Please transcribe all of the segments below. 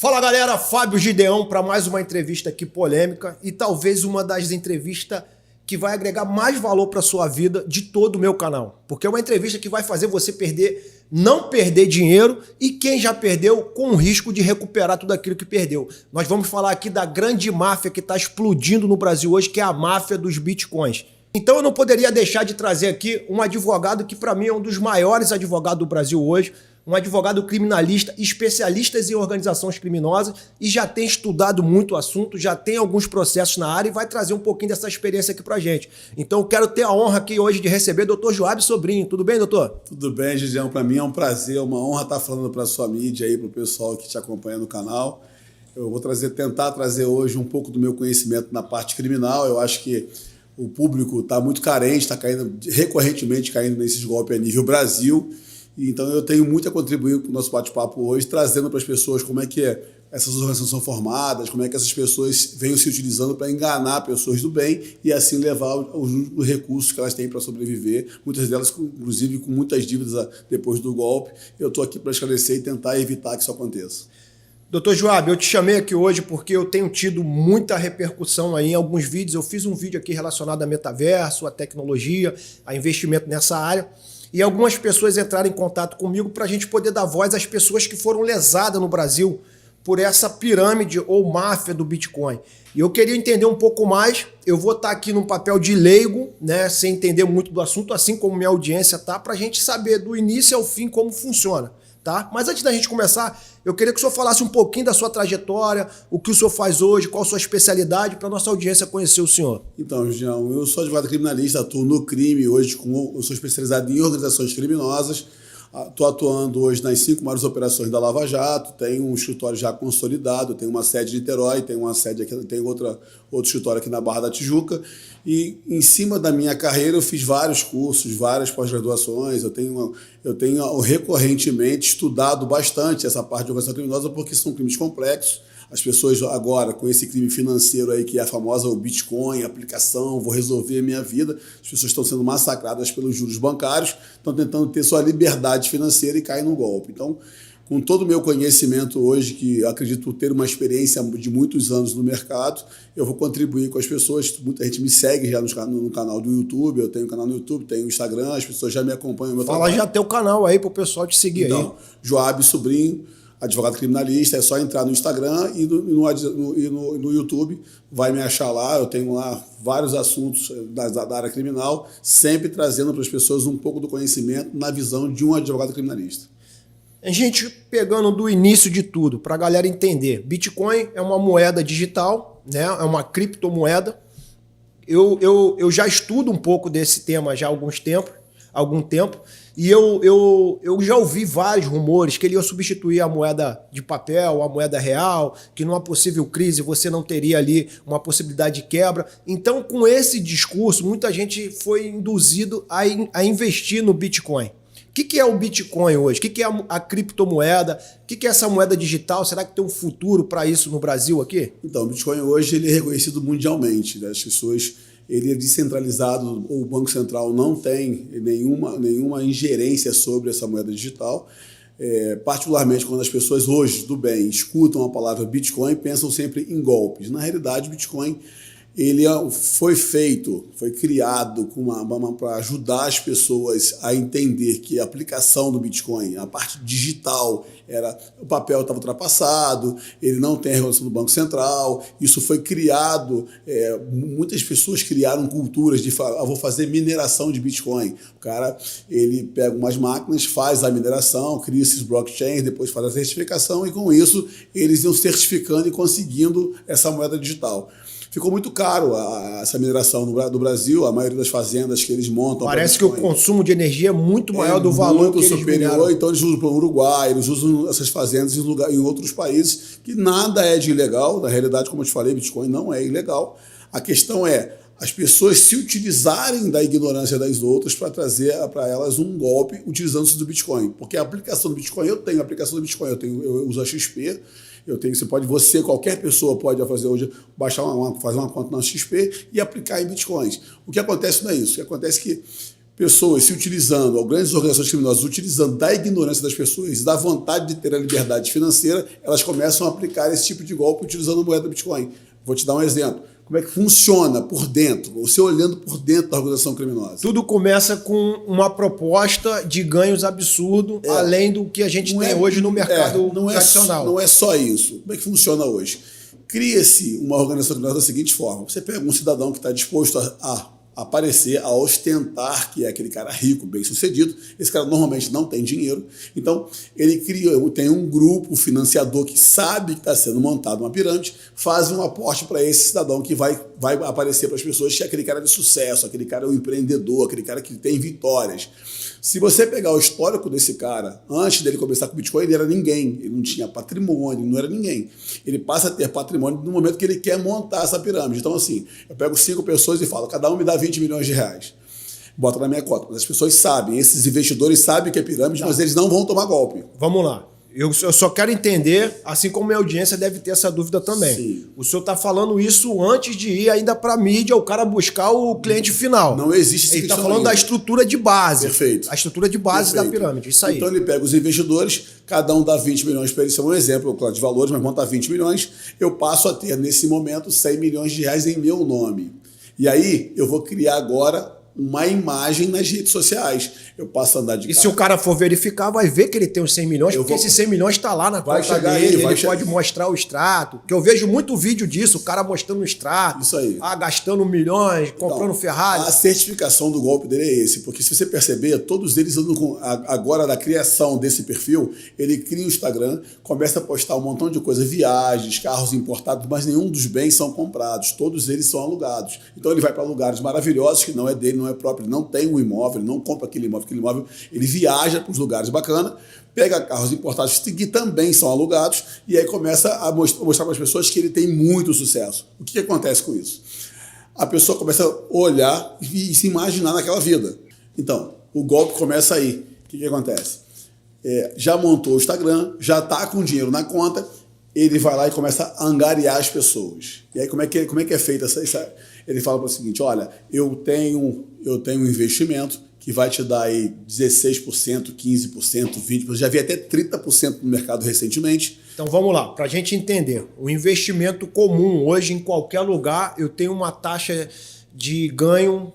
Fala galera, Fábio Gideão para mais uma entrevista aqui polêmica e talvez uma das entrevistas que vai agregar mais valor para sua vida de todo o meu canal. Porque é uma entrevista que vai fazer você não perder dinheiro e quem já perdeu com o risco de recuperar tudo aquilo que perdeu. Nós vamos falar aqui da grande máfia que está explodindo no Brasil hoje, que é a máfia dos bitcoins. Então eu não poderia deixar de trazer aqui um advogado que para mim é um dos maiores advogados do Brasil hoje, um advogado criminalista, especialista em organizações criminosas e já tem estudado muito o assunto, já tem alguns processos na área e vai trazer um pouquinho dessa experiência aqui pra gente. Então eu quero ter a honra aqui hoje de receber o Dr. Joab Sobrinho. Tudo bem, doutor? Tudo bem, Gideão. Para mim é um prazer, uma honra estar falando para a sua mídia aí, para o pessoal que te acompanha no canal. Eu vou tentar trazer hoje um pouco do meu conhecimento na parte criminal. Eu acho que o público está muito carente, está recorrentemente caindo nesses golpes a nível Brasil. Então eu tenho muito a contribuir com o nosso bate-papo hoje, trazendo para as pessoas como é que essas organizações são formadas, como é que essas pessoas vêm se utilizando para enganar pessoas do bem e assim levar os recursos que elas têm para sobreviver, muitas delas inclusive com muitas dívidas depois do golpe. Eu estou aqui para esclarecer e tentar evitar que isso aconteça. Doutor Joab, eu te chamei aqui hoje porque eu tenho tido muita repercussão aí em alguns vídeos. Eu fiz um vídeo aqui relacionado a metaverso, a tecnologia, a investimento nessa área. E algumas pessoas entraram em contato comigo para a gente poder dar voz às pessoas que foram lesadas no Brasil por essa pirâmide ou máfia do Bitcoin. E eu queria entender um pouco mais. Eu vou estar aqui num papel de leigo, né, sem entender muito do assunto, assim como minha audiência tá, para a gente saber do início ao fim como funciona. Tá? Mas antes da gente começar, eu queria que o senhor falasse um pouquinho da sua trajetória, o que o senhor faz hoje, qual a sua especialidade, para a nossa audiência conhecer o senhor. Então, João, eu sou advogado criminalista, atuo no crime hoje, eu sou especializado em organizações criminosas, estou atuando hoje nas 5 maiores operações da Lava Jato, tenho um escritório já consolidado, tenho uma sede em Niterói, tenho uma sede aqui, tenho outro escritório aqui na Barra da Tijuca, e em cima da minha carreira eu fiz vários cursos, várias pós-graduações, eu tenho recorrentemente estudado bastante essa parte de organização criminosa porque são crimes complexos. As pessoas agora, com esse crime financeiro aí, que é a famosa o Bitcoin, aplicação, vou resolver a minha vida, as pessoas estão sendo massacradas pelos juros bancários, estão tentando ter sua liberdade financeira e caem no golpe. Então, com todo o meu conhecimento hoje, que acredito ter uma experiência de muitos anos no mercado, eu vou contribuir com as pessoas. Muita gente me segue já no canal do YouTube, eu tenho um canal no YouTube, tenho o Instagram, as pessoas já me acompanham no meu trabalho. Fala já teu canal aí para o pessoal te seguir então, aí. Joab Sobrinho, advogado criminalista, é só entrar no Instagram e no YouTube, vai me achar lá. Eu tenho lá vários assuntos da área criminal, sempre trazendo para as pessoas um pouco do conhecimento na visão de um advogado criminalista. A gente pegando do início de tudo, para a galera entender, Bitcoin é uma moeda digital, né? É uma criptomoeda. Eu já estudo um pouco desse tema já há algum tempo, e eu já ouvi vários rumores que ele ia substituir a moeda de papel, a moeda real, que numa possível crise você não teria ali uma possibilidade de quebra. Então, com esse discurso, muita gente foi induzido a investir no Bitcoin. O que é o Bitcoin hoje? O que é a criptomoeda? O que é essa moeda digital? Será que tem um futuro para isso no Brasil aqui? Então, o Bitcoin hoje ele é reconhecido mundialmente, né? As pessoas, ele é descentralizado, o Banco Central não tem nenhuma ingerência sobre essa moeda digital. Particularmente quando as pessoas hoje do bem escutam a palavra Bitcoin, pensam sempre em golpes. Na realidade, o Bitcoin ele foi criado para ajudar as pessoas a entender que a aplicação do Bitcoin, a parte digital, o papel estava ultrapassado, ele não tem a regulação do Banco Central. Isso foi criado, muitas pessoas criaram culturas de vou fazer mineração de Bitcoin. O cara, ele pega umas máquinas, faz a mineração, cria esses blockchains, depois faz a certificação e com isso eles iam certificando e conseguindo essa moeda digital. Ficou muito caro essa mineração do Brasil, a maioria das fazendas que eles montam. Parece que o consumo de energia é muito maior do valor que eles superior, então eles usam para o Uruguai, eles usam essas fazendas em outros países, que nada é de ilegal. Na realidade, como eu te falei, Bitcoin não é ilegal. A questão é as pessoas se utilizarem da ignorância das outras para trazer para elas um golpe utilizando-se do Bitcoin. Porque a aplicação do Bitcoin, eu aplicação do Bitcoin, eu uso a XP, qualquer pessoa pode fazer hoje, fazer uma conta na XP e aplicar em Bitcoins. O que acontece não é isso. O que acontece é que pessoas se utilizando, ou grandes organizações criminosas utilizando da ignorância das pessoas e da vontade de ter a liberdade financeira, elas começam a aplicar esse tipo de golpe utilizando a moeda Bitcoin. Vou te dar um exemplo. Como é que funciona por dentro, você olhando por dentro da organização criminosa? Tudo começa com uma proposta de ganhos absurdo, além do que a gente tem hoje no mercado tradicional. Não é só isso. Como é que funciona hoje? Cria-se uma organização criminosa da seguinte forma. Você pega um cidadão que está disposto a aparecer, a ostentar que é aquele cara rico, bem-sucedido. Esse cara normalmente não tem dinheiro. Então, tem um grupo financiador que sabe que está sendo montado uma pirâmide, faz um aporte para esse cidadão que vai aparecer para as pessoas que é aquele cara de sucesso, aquele cara é um empreendedor, aquele cara que tem vitórias. Se você pegar o histórico desse cara, antes dele começar com o Bitcoin, ele era ninguém, ele não tinha patrimônio, não era ninguém. Ele passa a ter patrimônio no momento que ele quer montar essa pirâmide. Então, assim, eu pego 5 pessoas e falo, cada um me dá 20 milhões de reais. Bota na minha conta. Mas as pessoas sabem, esses investidores sabem que é pirâmide, mas eles não vão tomar golpe. Vamos lá. Eu só quero entender, assim como a minha audiência deve ter essa dúvida também. Sim. O senhor está falando isso antes de ir ainda para a mídia, o cara buscar o cliente final. Não existe. Ele está falando da estrutura de base. Perfeito. A estrutura de base da pirâmide, isso aí. Então ele pega os investidores, cada um dá 20 milhões para eles, isso é um exemplo, claro, de valores, mas monta 20 milhões, eu passo a ter nesse momento 100 milhões de reais em meu nome. E aí eu vou criar agora uma imagem nas redes sociais. Eu passo a andar de carro. E se o cara for verificar, vai ver que ele tem os 100 milhões, porque esses 100 milhões está lá na conta dele, ele pode mostrar o extrato. Que eu vejo muito vídeo disso, o cara mostrando o extrato. Isso aí. Gastando milhões, comprando Ferrari. A certificação do golpe dele é esse, porque se você perceber, todos eles andam com, agora da criação desse perfil, ele cria o Instagram, começa a postar um montão de coisa, viagens, carros importados, mas nenhum dos bens são comprados, todos eles são alugados. Então ele vai para lugares maravilhosos que não é dele, não é próprio, ele não tem um imóvel, ele não compra aquele imóvel, ele viaja para os lugares bacanas, pega carros importados que também são alugados e aí começa a mostrar para as pessoas que ele tem muito sucesso. O que acontece com isso? A pessoa começa a olhar e se imaginar naquela vida. Então, o golpe começa aí. O que acontece? Já montou o Instagram, já está com dinheiro na conta, ele vai lá e começa a angariar as pessoas. E aí como é que é feita essa... Ele fala para o seguinte, olha, eu tenho um investimento que vai te dar aí 16%, 15%, 20%, já vi até 30% no mercado recentemente. Então vamos lá, para a gente entender. O investimento comum hoje em qualquer lugar, eu tenho uma taxa de ganho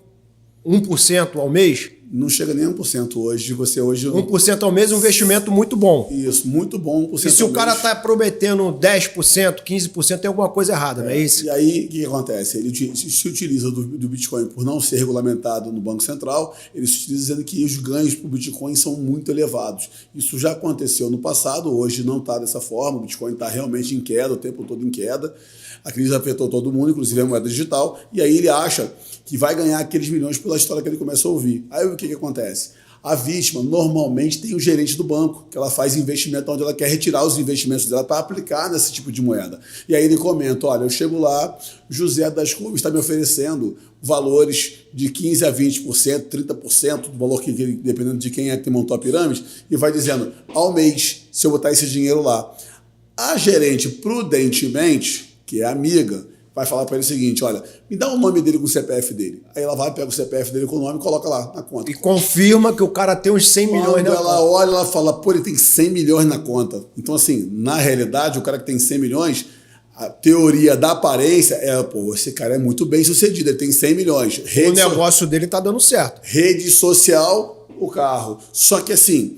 1% ao mês? Não chega nem a 1% hoje. 1% ao mês é um investimento muito bom. Isso, muito bom. 1% e se o cara está prometendo 10%, 15%, tem alguma coisa errada, não é isso? E aí, o que acontece? Ele se utiliza do Bitcoin por não ser regulamentado no Banco Central, ele se utiliza dizendo que os ganhos para o Bitcoin são muito elevados. Isso já aconteceu no passado, hoje não está dessa forma, o Bitcoin está realmente em queda, o tempo todo em queda. A crise afetou todo mundo, inclusive a moeda digital, e aí ele acha que vai ganhar aqueles milhões pela história que ele começou a ouvir. Aí o que acontece? A vítima normalmente tem o gerente do banco, que ela faz investimento onde ela quer retirar os investimentos dela para aplicar nesse tipo de moeda. E aí ele comenta, olha, eu chego lá, José das Couves está me oferecendo valores de 15% a 20%, 30% do valor que ele, dependendo de quem é que montou a pirâmide, e vai dizendo, ao mês, se eu botar esse dinheiro lá. A gerente, prudentemente, que é amiga, vai falar para ele o seguinte, olha, me dá o nome dele com o CPF dele. Aí ela vai, pega o CPF dele com o nome e coloca lá na conta. E confirma que o cara tem uns 100 milhões na conta. Ela olha, ela fala, pô, ele tem 100 milhões na conta. Então, assim, na realidade, o cara que tem 100 milhões, a teoria da aparência é, pô, esse cara é muito bem sucedido, ele tem 100 milhões. O negócio dele tá dando certo. Rede social, o carro. Só que, assim,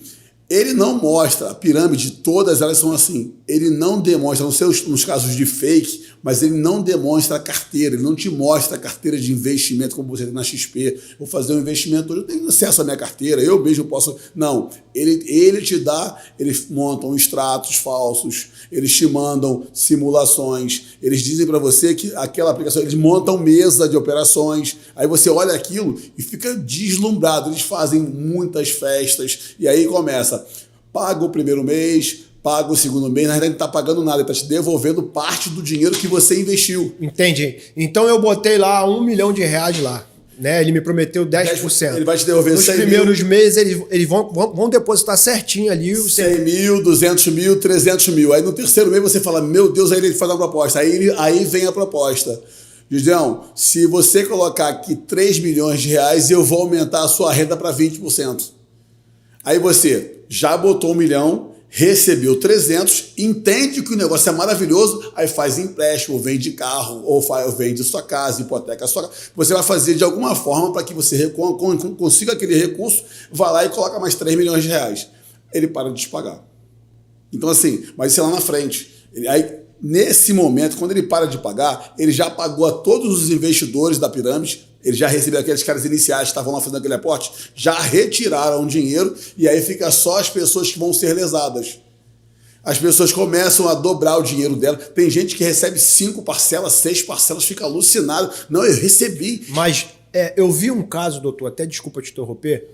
ele não mostra, a pirâmide, todas elas são assim, ele não demonstra, nos casos de fake, mas ele não demonstra a carteira, ele não te mostra a carteira de investimento como você tem na XP. Vou fazer um investimento hoje, eu tenho acesso à minha carteira, eu mesmo posso... Não, ele te dá, eles montam extratos falsos, eles te mandam simulações, eles dizem para você que aquela aplicação, eles montam mesa de operações, aí você olha aquilo e fica deslumbrado, eles fazem muitas festas, e aí começa, paga o primeiro mês, paga o segundo mês, na verdade ele não está pagando nada, ele está te devolvendo parte do dinheiro que você investiu. Entendi. Então eu botei lá R$1 milhão lá, né? Ele me prometeu 10%. Ele vai te devolver nos 100 primeiros mil. Meses eles vão depositar certinho ali. 100 mil, 200 mil, 300 mil. Aí no terceiro mês você fala, meu Deus, aí ele faz uma proposta. Aí vem a proposta. Gideão, se você colocar aqui 3 milhões de reais, eu vou aumentar a sua renda para 20%. Aí você já botou 1 milhão, recebeu 300, entende que o negócio é maravilhoso, aí faz empréstimo, vende carro, ou vende sua casa, hipoteca a sua casa. Você vai fazer de alguma forma para que você consiga aquele recurso, vai lá e coloca mais 3 milhões de reais. Ele para de te pagar. Então assim, mas isso é lá na frente. Aí, nesse momento, quando ele para de pagar, ele já pagou a todos os investidores da pirâmide, ele já recebeu aqueles caras iniciais que estavam lá fazendo aquele aporte, já retiraram o dinheiro e aí fica só as pessoas que vão ser lesadas. As pessoas começam a dobrar o dinheiro dela. Tem gente que recebe 5 parcelas, 6 parcelas, fica alucinado. Não, eu recebi. Mas eu vi um caso, doutor, até desculpa te interromper,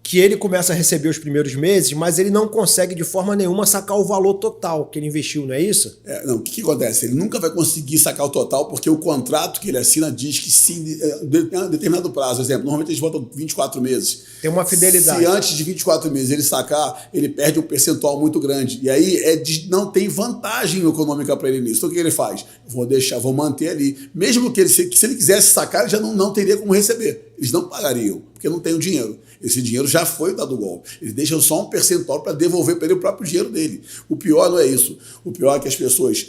que ele começa a receber os primeiros meses, mas ele não consegue de forma nenhuma sacar o valor total que ele investiu, não é isso? Não, o que acontece? Ele nunca vai conseguir sacar o total porque o contrato que ele assina diz que se em determinado prazo, exemplo, normalmente eles botam 24 meses. Tem uma fidelidade. Se antes de 24 meses ele sacar, ele perde um percentual muito grande. E aí não tem vantagem econômica para ele nisso. Então o que ele faz? Vou manter ali. Mesmo que se ele quisesse sacar, ele já não teria como receber. Eles não pagariam, porque não tem o dinheiro. Esse dinheiro já foi dado o golpe. Eles deixam só um percentual para devolver para ele o próprio dinheiro dele. O pior não é isso. O pior é que as pessoas...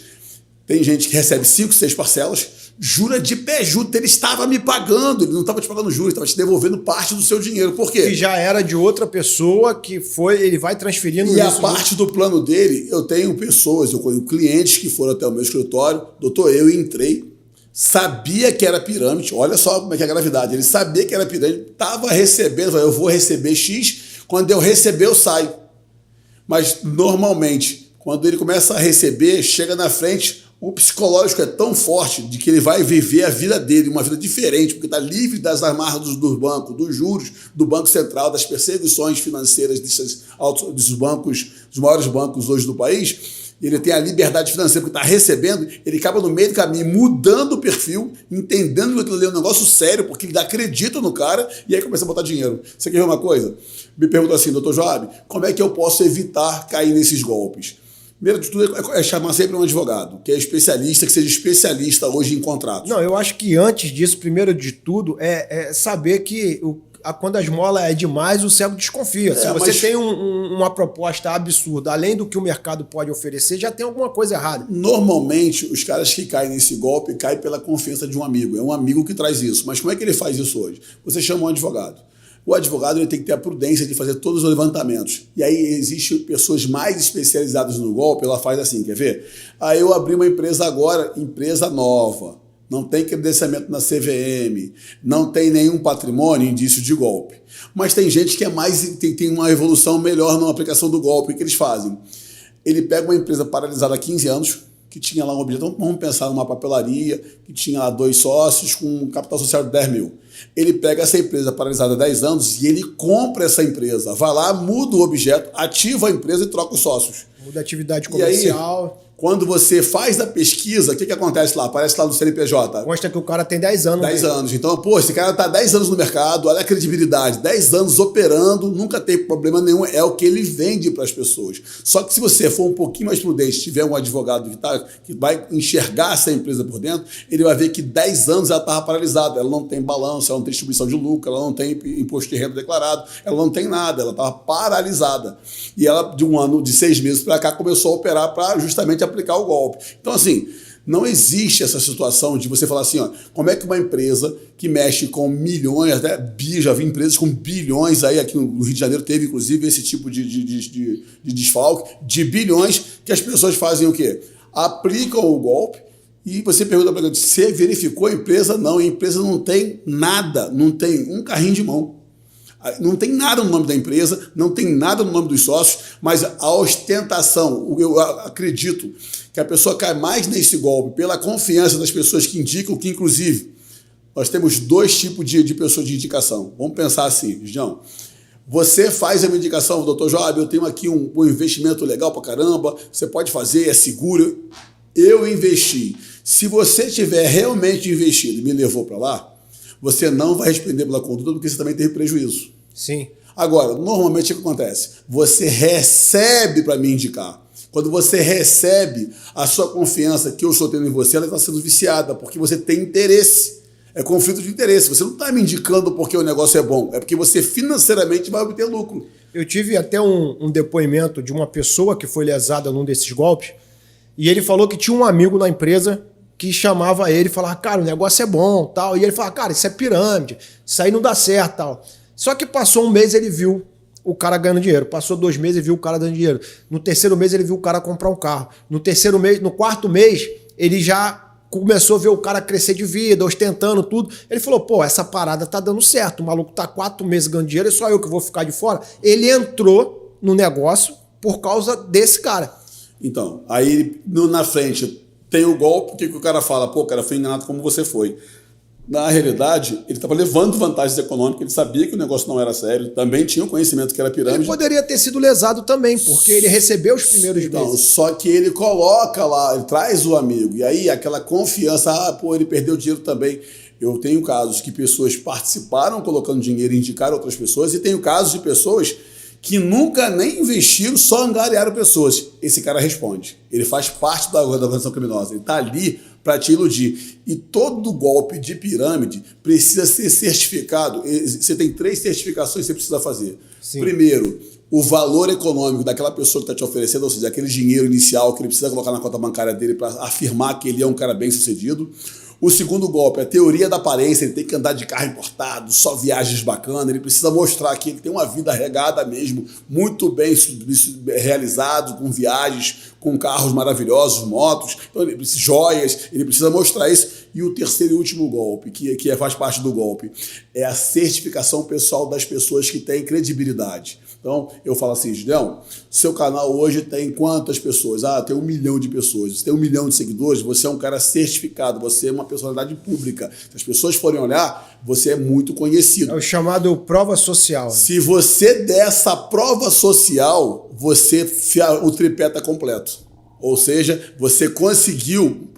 Tem gente que recebe 5, 6 parcelas, jura de pé junto, ele estava me pagando, ele não estava te pagando juros, estava te devolvendo parte do seu dinheiro. Por quê? Que já era de outra pessoa que ele vai transferindo isso. E a parte do plano dele, eu tenho clientes que foram até o meu escritório, doutor, eu entrei, sabia que era pirâmide, olha só como é que é a gravidade, ele sabia que era pirâmide, estava recebendo, eu vou receber X, quando eu receber eu saio. Mas normalmente, quando ele começa a receber, chega na frente, o psicológico é tão forte de que ele vai viver a vida dele, uma vida diferente, porque está livre das amarras dos bancos, dos juros, do Banco Central, das perseguições financeiras dos bancos, dos maiores bancos hoje do país. Ele tem a liberdade financeira porque está recebendo, ele acaba no meio do caminho mudando o perfil, entendendo que aquilo ali é um negócio sério, porque ele acredita no cara e aí começa a botar dinheiro. Você quer ver uma coisa? Me perguntou assim, doutor Joab, como é que eu posso evitar cair nesses golpes? Primeiro de tudo é chamar sempre um advogado, que é especialista, que seja especialista hoje em contratos. Não, eu acho que antes disso, primeiro de tudo, é saber que quando a esmola é demais, o cego desconfia. Se você tem uma proposta absurda, além do que o mercado pode oferecer, já tem alguma coisa errada. Normalmente, os caras que caem nesse golpe caem pela confiança de um amigo. É um amigo que traz isso. Mas como é que ele faz isso hoje? Você chama um advogado. O advogado ele tem que ter a prudência de fazer todos os levantamentos. E aí existem pessoas mais especializadas no golpe, ela faz assim, quer ver? Aí eu abri uma empresa agora, empresa nova, não tem credenciamento na CVM, não tem nenhum patrimônio, indício de golpe. Mas tem gente que tem uma evolução melhor na aplicação do golpe. O que eles fazem? Ele pega uma empresa paralisada há 15 anos, que tinha lá um objeto, vamos pensar numa papelaria, que tinha lá 2 sócios com um capital social de 10 mil. Ele pega essa empresa paralisada há 10 anos e ele compra essa empresa. Vai lá, muda o objeto, ativa a empresa e troca os sócios. Muda a atividade comercial. E aí, quando você faz a pesquisa, o que acontece lá? Aparece lá no CNPJ. Mostra que o cara tem 10 anos. 10 anos. Então, esse cara está 10 anos no mercado, olha a credibilidade, 10 anos operando, nunca tem problema nenhum, é o que ele vende para as pessoas. Só que se você for um pouquinho mais prudente, tiver um advogado que vai enxergar essa empresa por dentro, ele vai ver que 10 anos ela estava paralisada, ela não tem balanço, ela não tem distribuição de lucro, ela não tem imposto de renda declarado, ela não tem nada, ela estava paralisada. E ela, de 1 ano, de 6 meses para cá, começou a operar para justamente aplicar o golpe. Então, assim, não existe essa situação de você falar assim, ó, como é que uma empresa que mexe com milhões, até já vi empresas com bilhões, aí aqui no Rio de Janeiro teve, inclusive, esse tipo de desfalque, de bilhões, que as pessoas fazem o quê? Aplicam o golpe e você pergunta para ele, você verificou a empresa? Não, a empresa não tem nada, não tem um carrinho de mão. Não tem nada no nome da empresa, não tem nada no nome dos sócios, mas a ostentação, eu acredito que a pessoa cai mais nesse golpe pela confiança das pessoas que indicam, que inclusive nós temos 2 tipos de pessoas de indicação. Vamos pensar assim, João. Você faz a minha indicação, doutor Joab, eu tenho aqui um investimento legal pra caramba, você pode fazer, é seguro. Eu investi. Se você tiver realmente investido e me levou para lá, você não vai responder pela conduta porque você também teve prejuízo. Sim. Agora, normalmente o que acontece? Você recebe para me indicar. Quando você recebe a sua confiança que eu estou tendo em você, ela está sendo viciada, porque você tem interesse. É conflito de interesse. Você não está me indicando porque o negócio é bom, é porque você financeiramente vai obter lucro. Eu tive até um depoimento de uma pessoa que foi lesada num desses golpes, e ele falou que tinha um amigo na empresa que chamava ele e falava, cara, o negócio é bom, tal. E ele falava, cara, isso é pirâmide, isso aí não dá certo, tal. Só que passou um mês, ele viu o cara ganhando dinheiro. Passou 2 meses, ele viu o cara dando dinheiro. No terceiro mês, ele viu o cara comprar um carro. No terceiro mês, no quarto mês, ele já começou a ver o cara crescer de vida, ostentando tudo. Ele falou, pô, essa parada tá dando certo. O maluco tá 4 meses ganhando dinheiro, é só eu que vou ficar de fora. Ele entrou no negócio por causa desse cara. Então, aí na frente tem o golpe, o que o cara fala? Pô, cara, foi enganado como você foi. Na realidade, ele estava levando vantagens econômicas, ele sabia que o negócio não era sério, também tinha o conhecimento que era pirâmide. Ele poderia ter sido lesado também, porque ele recebeu os primeiros meses. Só que ele coloca lá, ele traz o amigo, e aí aquela confiança, pô, ele perdeu dinheiro também. Eu tenho casos que pessoas participaram colocando dinheiro e indicaram outras pessoas, e tenho casos de pessoas que nunca nem investiram, só angariaram pessoas. Esse cara responde. Ele faz parte da organização criminosa, ele está ali para te iludir. E todo golpe de pirâmide precisa ser certificado. Você tem 3 certificações que você precisa fazer. Sim. Primeiro, o valor econômico daquela pessoa que está te oferecendo, ou seja, aquele dinheiro inicial que ele precisa colocar na conta bancária dele para afirmar que ele é um cara bem sucedido. O segundo golpe é a teoria da aparência, ele tem que andar de carro importado, só viagens bacanas, ele precisa mostrar que ele tem uma vida regada mesmo, muito bem realizado, com viagens, com carros maravilhosos, motos, então ele precisa, joias, ele precisa mostrar isso. E o terceiro e último golpe, que faz parte do golpe, é a certificação pessoal das pessoas que têm credibilidade. Então, eu falo assim, Gideão, seu canal hoje tem quantas pessoas? Tem 1 milhão de pessoas. Você tem 1 milhão de seguidores, você é um cara certificado, você é uma personalidade pública. Se as pessoas forem olhar, você é muito conhecido. É o chamado prova social. Se você der essa prova social, você o tripé está completo. Ou seja, você conseguiu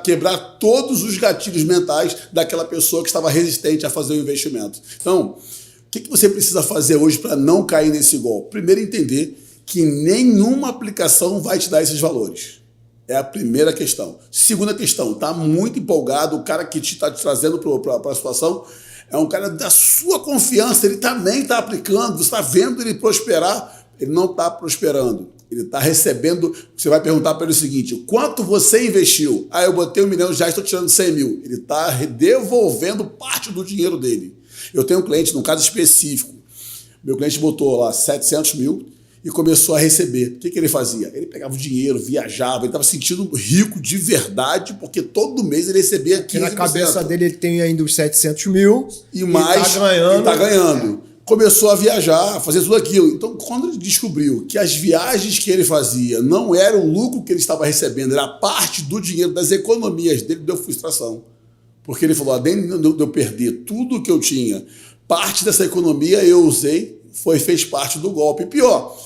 quebrar todos os gatilhos mentais daquela pessoa que estava resistente a fazer o investimento. Então, o que você precisa fazer hoje para não cair nesse golpe? Primeiro, entender que nenhuma aplicação vai te dar esses valores. É a primeira questão. Segunda questão, está muito empolgado, o cara que está te trazendo para a situação é um cara da sua confiança, ele também está aplicando, você está vendo ele prosperar, ele não está prosperando. Ele está recebendo, você vai perguntar para ele o seguinte, quanto você investiu? Eu botei 1 milhão, já estou tirando 100 mil. Ele está devolvendo parte do dinheiro dele. Eu tenho um cliente, num caso específico, meu cliente botou lá 700 mil e começou a receber. O que ele fazia? Ele pegava o dinheiro, viajava, ele estava sentindo rico de verdade, porque todo mês ele recebia 15%. E na cabeça dele ele tem ainda os 700 mil e mais, está ganhando. Começou a viajar, a fazer tudo aquilo. Então, quando ele descobriu que as viagens que ele fazia não era o lucro que ele estava recebendo, era parte do dinheiro, das economias dele, deu frustração. Porque ele falou, além de eu perder tudo que eu tinha, parte dessa economia eu usei, fez parte do golpe. E pior,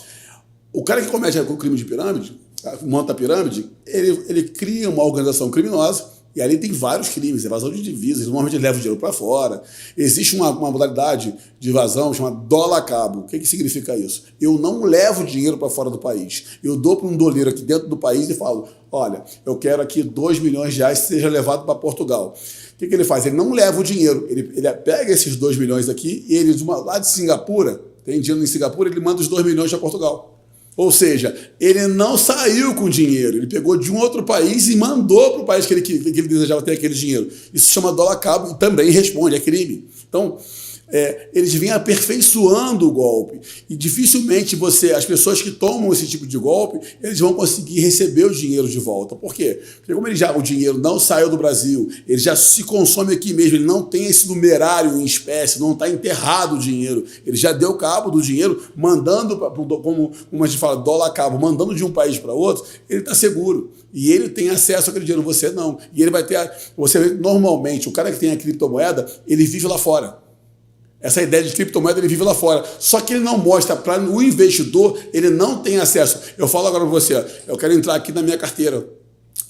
o cara que comete o crime de pirâmide, monta a pirâmide, ele cria uma organização criminosa, e ali tem vários crimes, evasão de divisas, normalmente ele leva o dinheiro para fora. Existe uma modalidade de evasão chamada dólar a cabo. O que significa isso? Eu não levo dinheiro para fora do país. Eu dou para um doleiro aqui dentro do país e falo, olha, eu quero aqui 2 milhões de reais que seja levado para Portugal. O que ele faz? Ele não leva o dinheiro. Ele pega esses 2 milhões aqui e ele, lá de Singapura, tem dinheiro em Singapura, ele manda os 2 milhões para Portugal. Ou seja, ele não saiu com dinheiro, ele pegou de um outro país e mandou para o país que ele desejava ter aquele dinheiro. Isso se chama dólar cabo e também responde, é crime. Então, eles vêm aperfeiçoando o golpe. E dificilmente as pessoas que tomam esse tipo de golpe, eles vão conseguir receber o dinheiro de volta. Por quê? Porque como o dinheiro não saiu do Brasil, ele já se consome aqui mesmo, ele não tem esse numerário em espécie, não está enterrado o dinheiro. Ele já deu cabo do dinheiro, mandando, como a gente fala, dólar a cabo, mandando de um país para outro, ele está seguro. E ele tem acesso àquele dinheiro, você não. E ele vai ter... Normalmente, o cara que tem a criptomoeda, ele vive lá fora. Essa ideia de criptomoeda, ele vive lá fora. Só que ele não mostra para o investidor, ele não tem acesso. Eu falo agora para você, eu quero entrar aqui na minha carteira.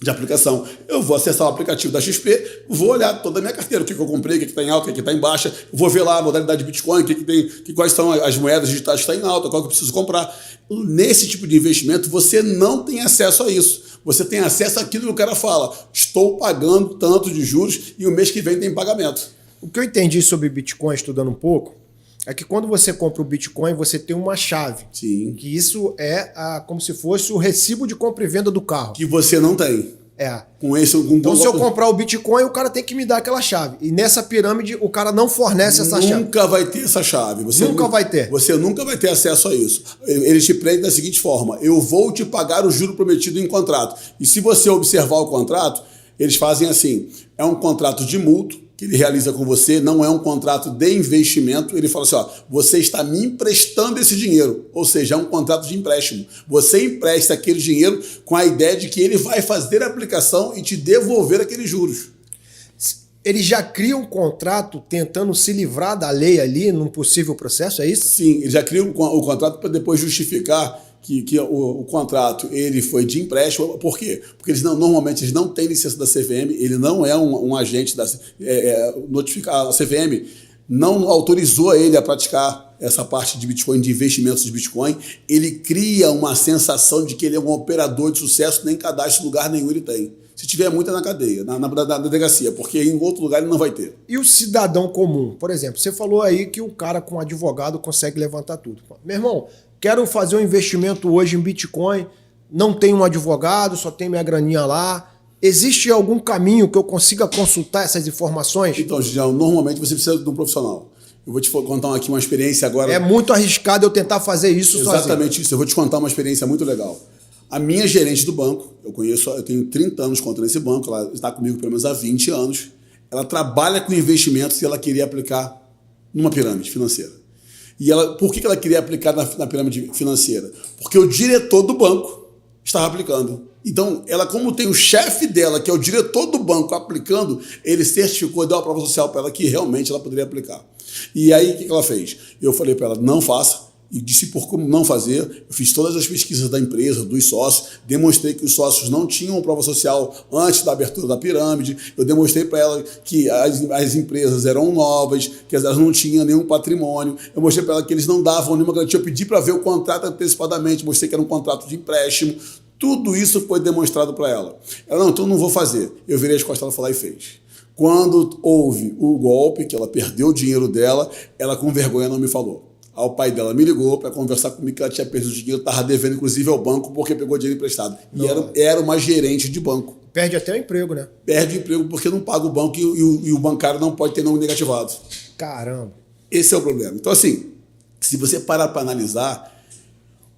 de aplicação. Eu vou acessar o aplicativo da XP, vou olhar toda a minha carteira, o que eu comprei, o que está em alta, o que está em baixa, vou ver lá a modalidade de Bitcoin, quais são as moedas digitais que estão em alta, qual que eu preciso comprar. Nesse tipo de investimento, você não tem acesso a isso. Você tem acesso àquilo que o cara fala, estou pagando tanto de juros e o mês que vem tem pagamento. O que eu entendi sobre Bitcoin, estudando um pouco, é que quando você compra o Bitcoin, você tem uma chave. Sim. Que isso é como se fosse o recibo de compra e venda do carro. Que você não tem. Então, se eu comprar o Bitcoin, o cara tem que me dar aquela chave. E nessa pirâmide, o cara não fornece essa chave. Nunca vai ter essa chave. Nunca vai ter. Você nunca vai ter acesso a isso. Eles te prendem da seguinte forma: eu vou te pagar o juro prometido em contrato. E se você observar o contrato, eles fazem assim: é um contrato de mútuo que ele realiza com você, não é um contrato de investimento. Ele fala assim, ó, você está me emprestando esse dinheiro, ou seja, é um contrato de empréstimo. Você empresta aquele dinheiro com a ideia de que ele vai fazer a aplicação e te devolver aqueles juros. Ele já cria um contrato tentando se livrar da lei ali num possível processo, é isso? Sim, ele já cria o contrato para depois justificar que o contrato ele foi de empréstimo. Por quê? Porque normalmente eles não têm licença da CVM, ele não é um agente da notificar. A CVM não autorizou ele a praticar essa parte de Bitcoin, de investimentos de Bitcoin. Ele cria uma sensação de que ele é um operador de sucesso, nem cadastro em lugar nenhum ele tem. Se tiver muito é na cadeia, na delegacia, porque em outro lugar ele não vai ter. E o cidadão comum? Por exemplo, você falou aí que o cara com advogado consegue levantar tudo. Meu irmão, quero fazer um investimento hoje em Bitcoin, não tenho um advogado, só tenho minha graninha lá. Existe algum caminho que eu consiga consultar essas informações? Então, Gigião, normalmente você precisa de um profissional. Eu vou te contar aqui uma experiência agora. É muito arriscado eu tentar fazer isso sozinho. Exatamente isso. Eu vou te contar uma experiência muito legal. A minha gerente do banco, eu tenho 30 anos contando esse banco, ela está comigo pelo menos há 20 anos. Ela trabalha com investimentos e ela queria aplicar numa pirâmide financeira. E por que ela queria aplicar na pirâmide financeira? Porque o diretor do banco estava aplicando. Então, ela, como tem o chefe dela, que é o diretor do banco, aplicando, ele certificou, deu uma prova social para ela que realmente ela poderia aplicar. E aí, o que ela fez? Eu falei para ela, não faça. E disse por como não fazer. Eu fiz todas as pesquisas da empresa, dos sócios, demonstrei que os sócios não tinham prova social antes da abertura da pirâmide, eu demonstrei para ela que as empresas eram novas, que elas não tinham nenhum patrimônio, eu mostrei para ela que eles não davam nenhuma garantia, eu pedi para ver o contrato antecipadamente, mostrei que era um contrato de empréstimo, tudo isso foi demonstrado para ela. Ela, não, então não vou fazer. Eu virei as costas, ela falou e fez. Quando houve o golpe, que ela perdeu o dinheiro dela, ela com vergonha não me falou. Aí o pai dela me ligou para conversar comigo que ela tinha perdido o dinheiro, estava devendo inclusive ao banco porque pegou dinheiro emprestado. E era uma gerente de banco. Perde até o emprego, né? Perde o emprego porque não paga o banco e o bancário não pode ter nome negativado. Caramba. Esse é o problema. Então, assim, se você parar para analisar,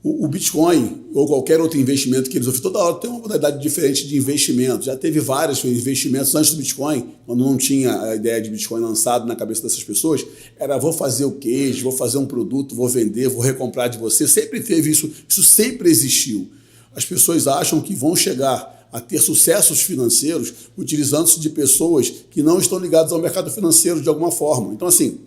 o Bitcoin ou qualquer outro investimento que eles oferecem, toda hora tem uma modalidade diferente de investimento. Já teve vários investimentos antes do Bitcoin, quando não tinha a ideia de Bitcoin lançado na cabeça dessas pessoas, era vou fazer o queijo, vou fazer um produto, vou vender, vou recomprar de você. Sempre teve isso, isso sempre existiu. As pessoas acham que vão chegar a ter sucessos financeiros utilizando-se de pessoas que não estão ligadas ao mercado financeiro de alguma forma. Então, assim,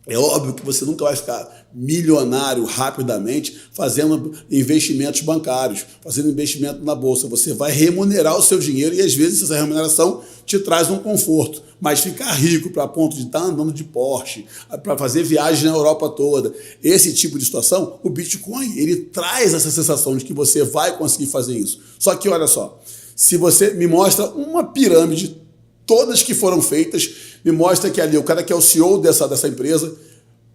é óbvio que você nunca vai ficar milionário rapidamente fazendo investimentos bancários, fazendo investimento na bolsa. Você vai remunerar o seu dinheiro e, às vezes, essa remuneração te traz um conforto. Mas ficar rico para ponto de estar andando de Porsche, para fazer viagem na Europa toda, esse tipo de situação, o Bitcoin, ele traz essa sensação de que você vai conseguir fazer isso. Só que, olha só, se você me mostra uma pirâmide, todas que foram feitas, me mostra que ali o cara que é o CEO dessa empresa,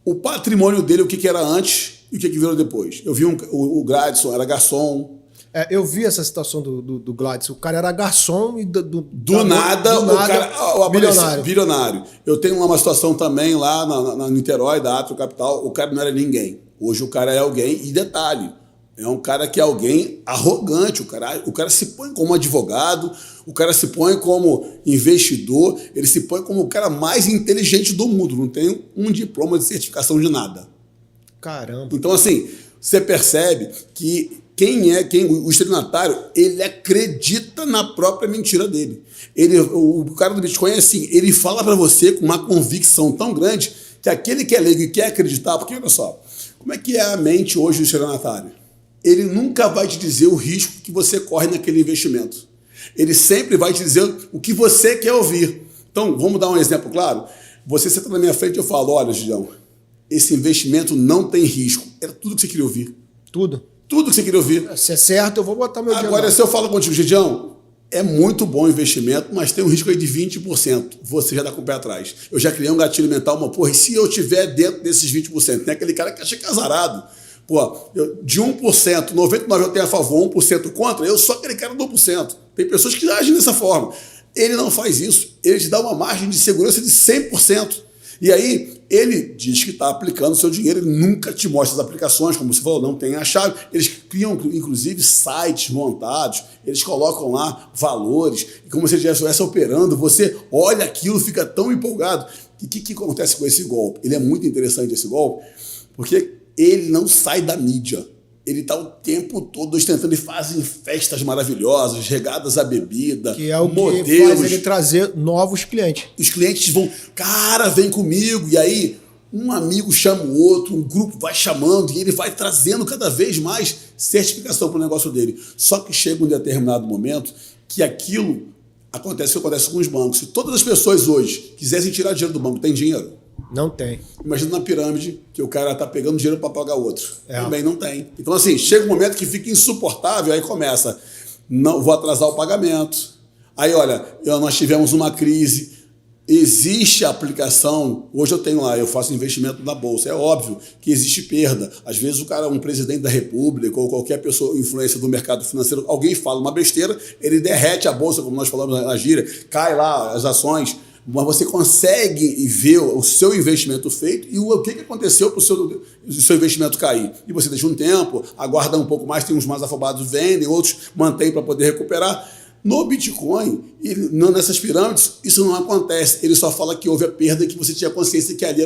o patrimônio dele, o que era antes e o que virou depois. Eu vi o Gladson, era garçom. Eu vi essa situação do Gladson. O cara era garçom e do nada o cara apareceu bilionário. Eu tenho uma situação também lá na Niterói, da Atrio Capital, o cara não era ninguém. Hoje o cara é alguém, e detalhe, é um cara que é alguém arrogante, o cara se põe como advogado, o cara se põe como investidor, ele se põe como o cara mais inteligente do mundo, não tem um diploma de certificação de nada. Caramba. Então, assim, você percebe que o estelionatário, ele acredita na própria mentira dele. O cara do Bitcoin é assim, ele fala para você com uma convicção tão grande que aquele que é leigo e quer acreditar, porque olha só, como é que é a mente hoje do estelionatário? Ele nunca vai te dizer o risco que você corre naquele investimento. Ele sempre vai te dizer o que você quer ouvir. Então, vamos dar um exemplo claro. Você senta na minha frente e eu falo, olha, Gideão, esse investimento não tem risco. Era tudo que você queria ouvir. Tudo. Tudo que você queria ouvir. Se é certo, eu vou botar meu dinheiro. Agora, se eu falo contigo, Gideão, é muito bom o investimento, mas tem um risco aí de 20%. Você já dá com o pé atrás. Eu já criei um gatilho mental, e se eu tiver dentro desses 20%? Tem aquele cara que acha que é azarado. De 1%, 99% eu tenho a favor, 1% contra, eu sou aquele cara do 1%. Tem pessoas que agem dessa forma. Ele não faz isso. Ele te dá uma margem de segurança de 100%. E aí, ele diz que está aplicando o seu dinheiro, ele nunca te mostra as aplicações, como você falou, não tem a chave. Eles criam, inclusive, sites montados, eles colocam lá valores, e como se ele já estivesse operando, você olha aquilo, fica tão empolgado. E o que acontece com esse golpe? Ele é muito interessante, esse golpe, porque ele não sai da mídia. Ele está o tempo todo ostentando e fazem festas maravilhosas, regadas à bebida, que é o modelos. Que faz ele trazer novos clientes. Os clientes vão, cara, vem comigo. E aí, um amigo chama o outro, um grupo vai chamando e ele vai trazendo cada vez mais certificação para o negócio dele. Só que chega um determinado momento que aquilo acontece o que acontece com os bancos. Se todas as pessoas hoje quisessem tirar dinheiro do banco, tem dinheiro? Não tem. Imagina na pirâmide que o cara tá pegando dinheiro para pagar outro. Também não tem. Então, assim, chega um momento que fica insuportável, aí começa, não vou atrasar o pagamento. Aí, olha, nós tivemos uma crise, existe a aplicação, hoje eu tenho lá, eu faço investimento na bolsa, é óbvio que existe perda. Às vezes o cara, um presidente da república ou qualquer pessoa, influência do mercado financeiro, alguém fala uma besteira, ele derrete a bolsa, como nós falamos na gíria, cai lá as ações. Mas você consegue ver o seu investimento feito e o que aconteceu para o seu investimento cair. E você deixa um tempo, aguarda um pouco mais, tem uns mais afobados vendem, outros mantêm para poder recuperar. No Bitcoin, nessas pirâmides, isso não acontece. Ele só fala que houve a perda e que você tinha consciência que ali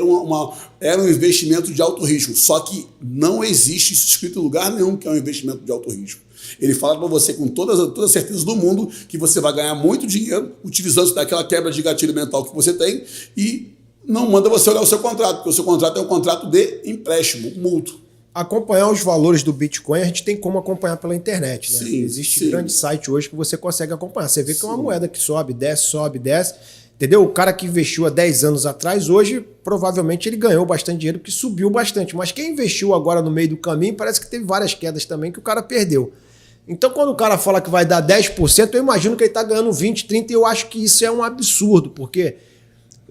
era um investimento de alto risco. Só que não existe isso escrito em lugar nenhum que é um investimento de alto risco. Ele fala para você com toda a certeza do mundo que você vai ganhar muito dinheiro utilizando daquela quebra de gatilho mental que você tem e não manda você olhar o seu contrato, porque o seu contrato é um contrato de empréstimo, mútuo. Acompanhar os valores do Bitcoin, a gente tem como acompanhar pela internet, né? Sim, existe grande site hoje que você consegue acompanhar. Você vê que é uma moeda que sobe, desce, entendeu? O cara que investiu há 10 anos atrás, hoje, provavelmente ele ganhou bastante dinheiro, porque subiu bastante. Mas quem investiu agora no meio do caminho, parece que teve várias quedas também que o cara perdeu. Então, quando o cara fala que vai dar 10%, eu imagino que ele está ganhando 20%, 30%, e eu acho que isso é um absurdo, porque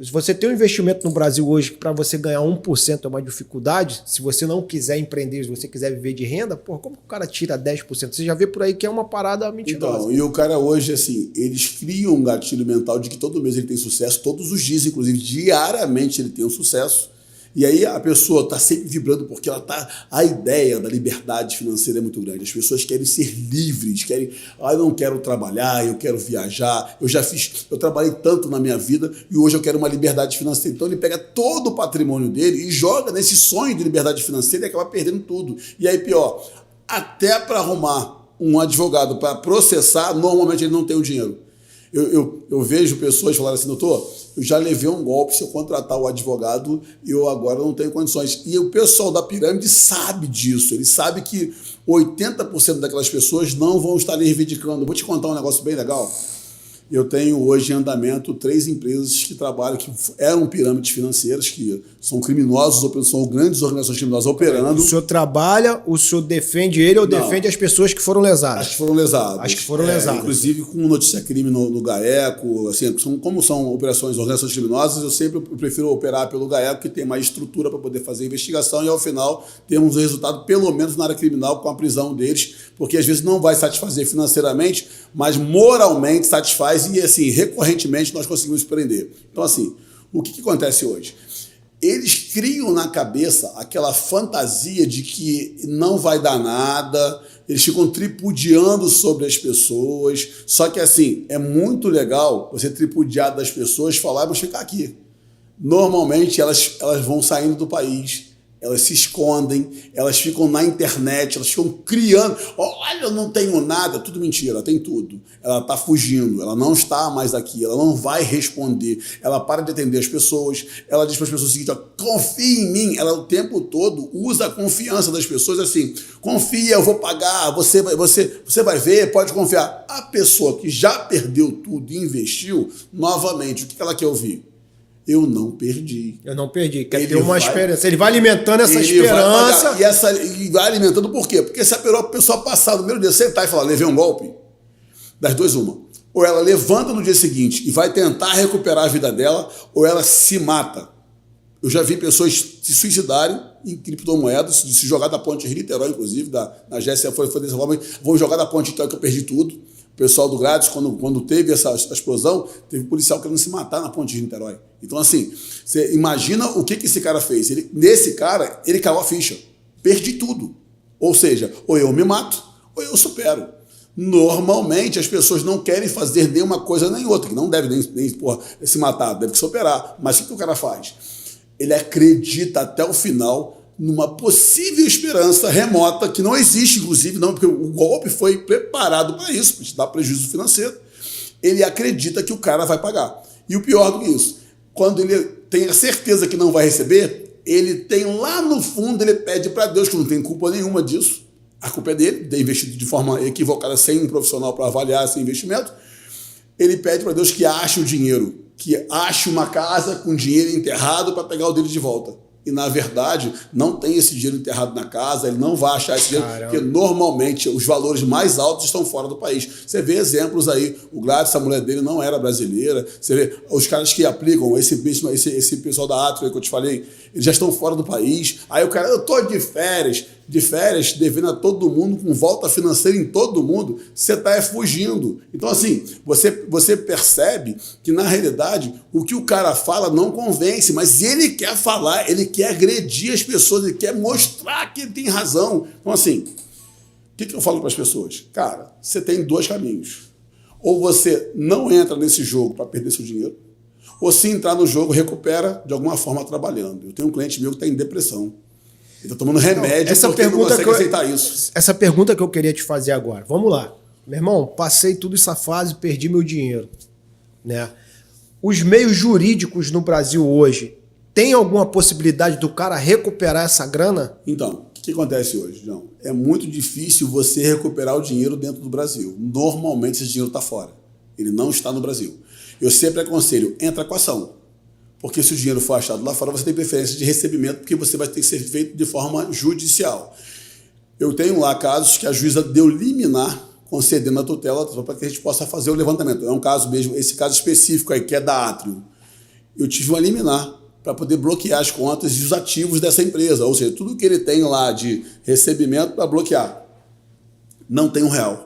se você tem um investimento no Brasil hoje que para você ganhar 1% é uma dificuldade, se você não quiser empreender, se você quiser viver de renda, como que o cara tira 10%? Você já vê por aí que é uma parada mentirosa. Então, e o cara hoje, assim, eles criam um gatilho mental de que todo mês ele tem sucesso, todos os dias, inclusive diariamente ele tem um sucesso. E aí a pessoa está sempre vibrando porque a ideia da liberdade financeira é muito grande. As pessoas querem ser livres, eu não quero trabalhar, eu quero viajar, eu trabalhei tanto na minha vida e hoje eu quero uma liberdade financeira. Então ele pega todo o patrimônio dele e joga nesse sonho de liberdade financeira e acaba perdendo tudo. E aí pior, até para arrumar um advogado para processar, normalmente ele não tem o dinheiro. Eu vejo pessoas falarem assim, doutor, eu já levei um golpe, se eu contratar o advogado, eu agora não tenho condições. E o pessoal da pirâmide sabe disso, ele sabe que 80% daquelas pessoas não vão estar ali reivindicando. Vou te contar um negócio bem legal. Eu tenho hoje em andamento 3 empresas que trabalham, que eram pirâmides financeiras, que são criminosos, são grandes organizações criminosas operando. O senhor trabalha, o senhor defende ele ou defende as pessoas que foram lesadas? As que foram lesadas. As que foram lesadas. Inclusive com notícia crime no GAECO, assim, como são operações, organizações criminosas, eu sempre prefiro operar pelo GAECO, que tem mais estrutura para poder fazer a investigação e ao final temos o resultado, pelo menos na área criminal, com a prisão deles, porque às vezes não vai satisfazer financeiramente, mas moralmente satisfaz e, assim, recorrentemente nós conseguimos prender. Então, assim, o que acontece hoje? Eles criam na cabeça aquela fantasia de que não vai dar nada, eles ficam tripudiando sobre as pessoas, só que, assim, é muito legal você tripudiar das pessoas, falar, vamos ficar aqui. Normalmente, elas vão saindo do país, elas se escondem, elas ficam na internet, elas ficam criando. Olha, eu não tenho nada, tudo mentira, ela tem tudo. Ela está fugindo, ela não está mais aqui, ela não vai responder, ela para de atender as pessoas, ela diz para as pessoas o seguinte, ó, confia em mim, ela o tempo todo usa a confiança das pessoas assim, confia, eu vou pagar, você vai ver, pode confiar. A pessoa que já perdeu tudo e investiu, novamente, o que ela quer ouvir? Eu não perdi. Eu não perdi. Quer ter uma esperança. Ele vai alimentando essa esperança. E vai alimentando por quê? Porque se a pessoa passar no primeiro dia, sentar e falar, levei um golpe, das duas uma. Ou ela levanta no dia seguinte e vai tentar recuperar a vida dela, ou ela se mata. Eu já vi pessoas se suicidarem em criptomoedas, de se jogar da ponte Rio-Niterói, inclusive, na Jéssica foi dessa forma, vou jogar da ponte então que eu perdi tudo. O pessoal do Grátis, quando teve essa explosão, teve policial querendo se matar na ponte de Niterói. Então, assim, você imagina o que esse cara fez. Nesse cara, ele caiu a ficha. Perdi tudo. Ou seja, ou eu me mato, ou eu supero. Normalmente, as pessoas não querem fazer nem uma coisa nem outra, que não deve nem se matar, deve superar. Mas o que o cara faz? Ele acredita até o final numa possível esperança remota, que não existe, inclusive, não, porque o golpe foi preparado para isso, para te dar prejuízo financeiro. Ele acredita que o cara vai pagar. E o pior do que isso, quando ele tem a certeza que não vai receber, ele tem lá no fundo, ele pede para Deus, que não tem culpa nenhuma disso, a culpa é dele, ter investido de forma equivocada, sem um profissional para avaliar esse investimento, ele pede para Deus que ache o dinheiro, que ache uma casa com dinheiro enterrado para pegar o dele de volta. E, na verdade, não tem esse dinheiro enterrado na casa, ele não vai achar esse dinheiro, porque normalmente os valores mais altos estão fora do país. Você vê exemplos aí, o Gladys, a mulher dele não era brasileira, você vê os caras que aplicam, esse pessoal da Atrio que eu te falei, eles já estão fora do país, aí o cara, eu tô de férias, devendo a todo mundo, com volta financeira em todo mundo, você está fugindo. Então, assim, você percebe que, na realidade, o que o cara fala não convence, mas ele quer falar, ele quer agredir as pessoas, ele quer mostrar que ele tem razão. Então, assim, o que eu falo para as pessoas? Cara, você tem dois caminhos. Ou você não entra nesse jogo para perder seu dinheiro, ou se entrar no jogo, recupera de alguma forma trabalhando. Eu tenho um cliente meu que está em depressão. Ele está tomando remédio porque não consegue aceitar isso. Essa pergunta que eu queria te fazer agora. Vamos lá. Meu irmão, passei toda essa fase, perdi meu dinheiro. Né? Os meios jurídicos no Brasil hoje, tem alguma possibilidade do cara recuperar essa grana? Então, o que acontece hoje, João? É muito difícil você recuperar o dinheiro dentro do Brasil. Normalmente esse dinheiro está fora. Ele não está no Brasil. Eu sempre aconselho, entra com ação. Porque se o dinheiro for achado lá fora, você tem preferência de recebimento, porque você vai ter que ser feito de forma judicial. Eu tenho lá casos que a juíza deu liminar, concedendo a tutela, para que a gente possa fazer o levantamento. É um caso mesmo, esse caso específico aí, que é da Atrio. Eu tive uma liminar para poder bloquear as contas e os ativos dessa empresa. Ou seja, tudo que ele tem lá de recebimento para bloquear. Não tem R$1.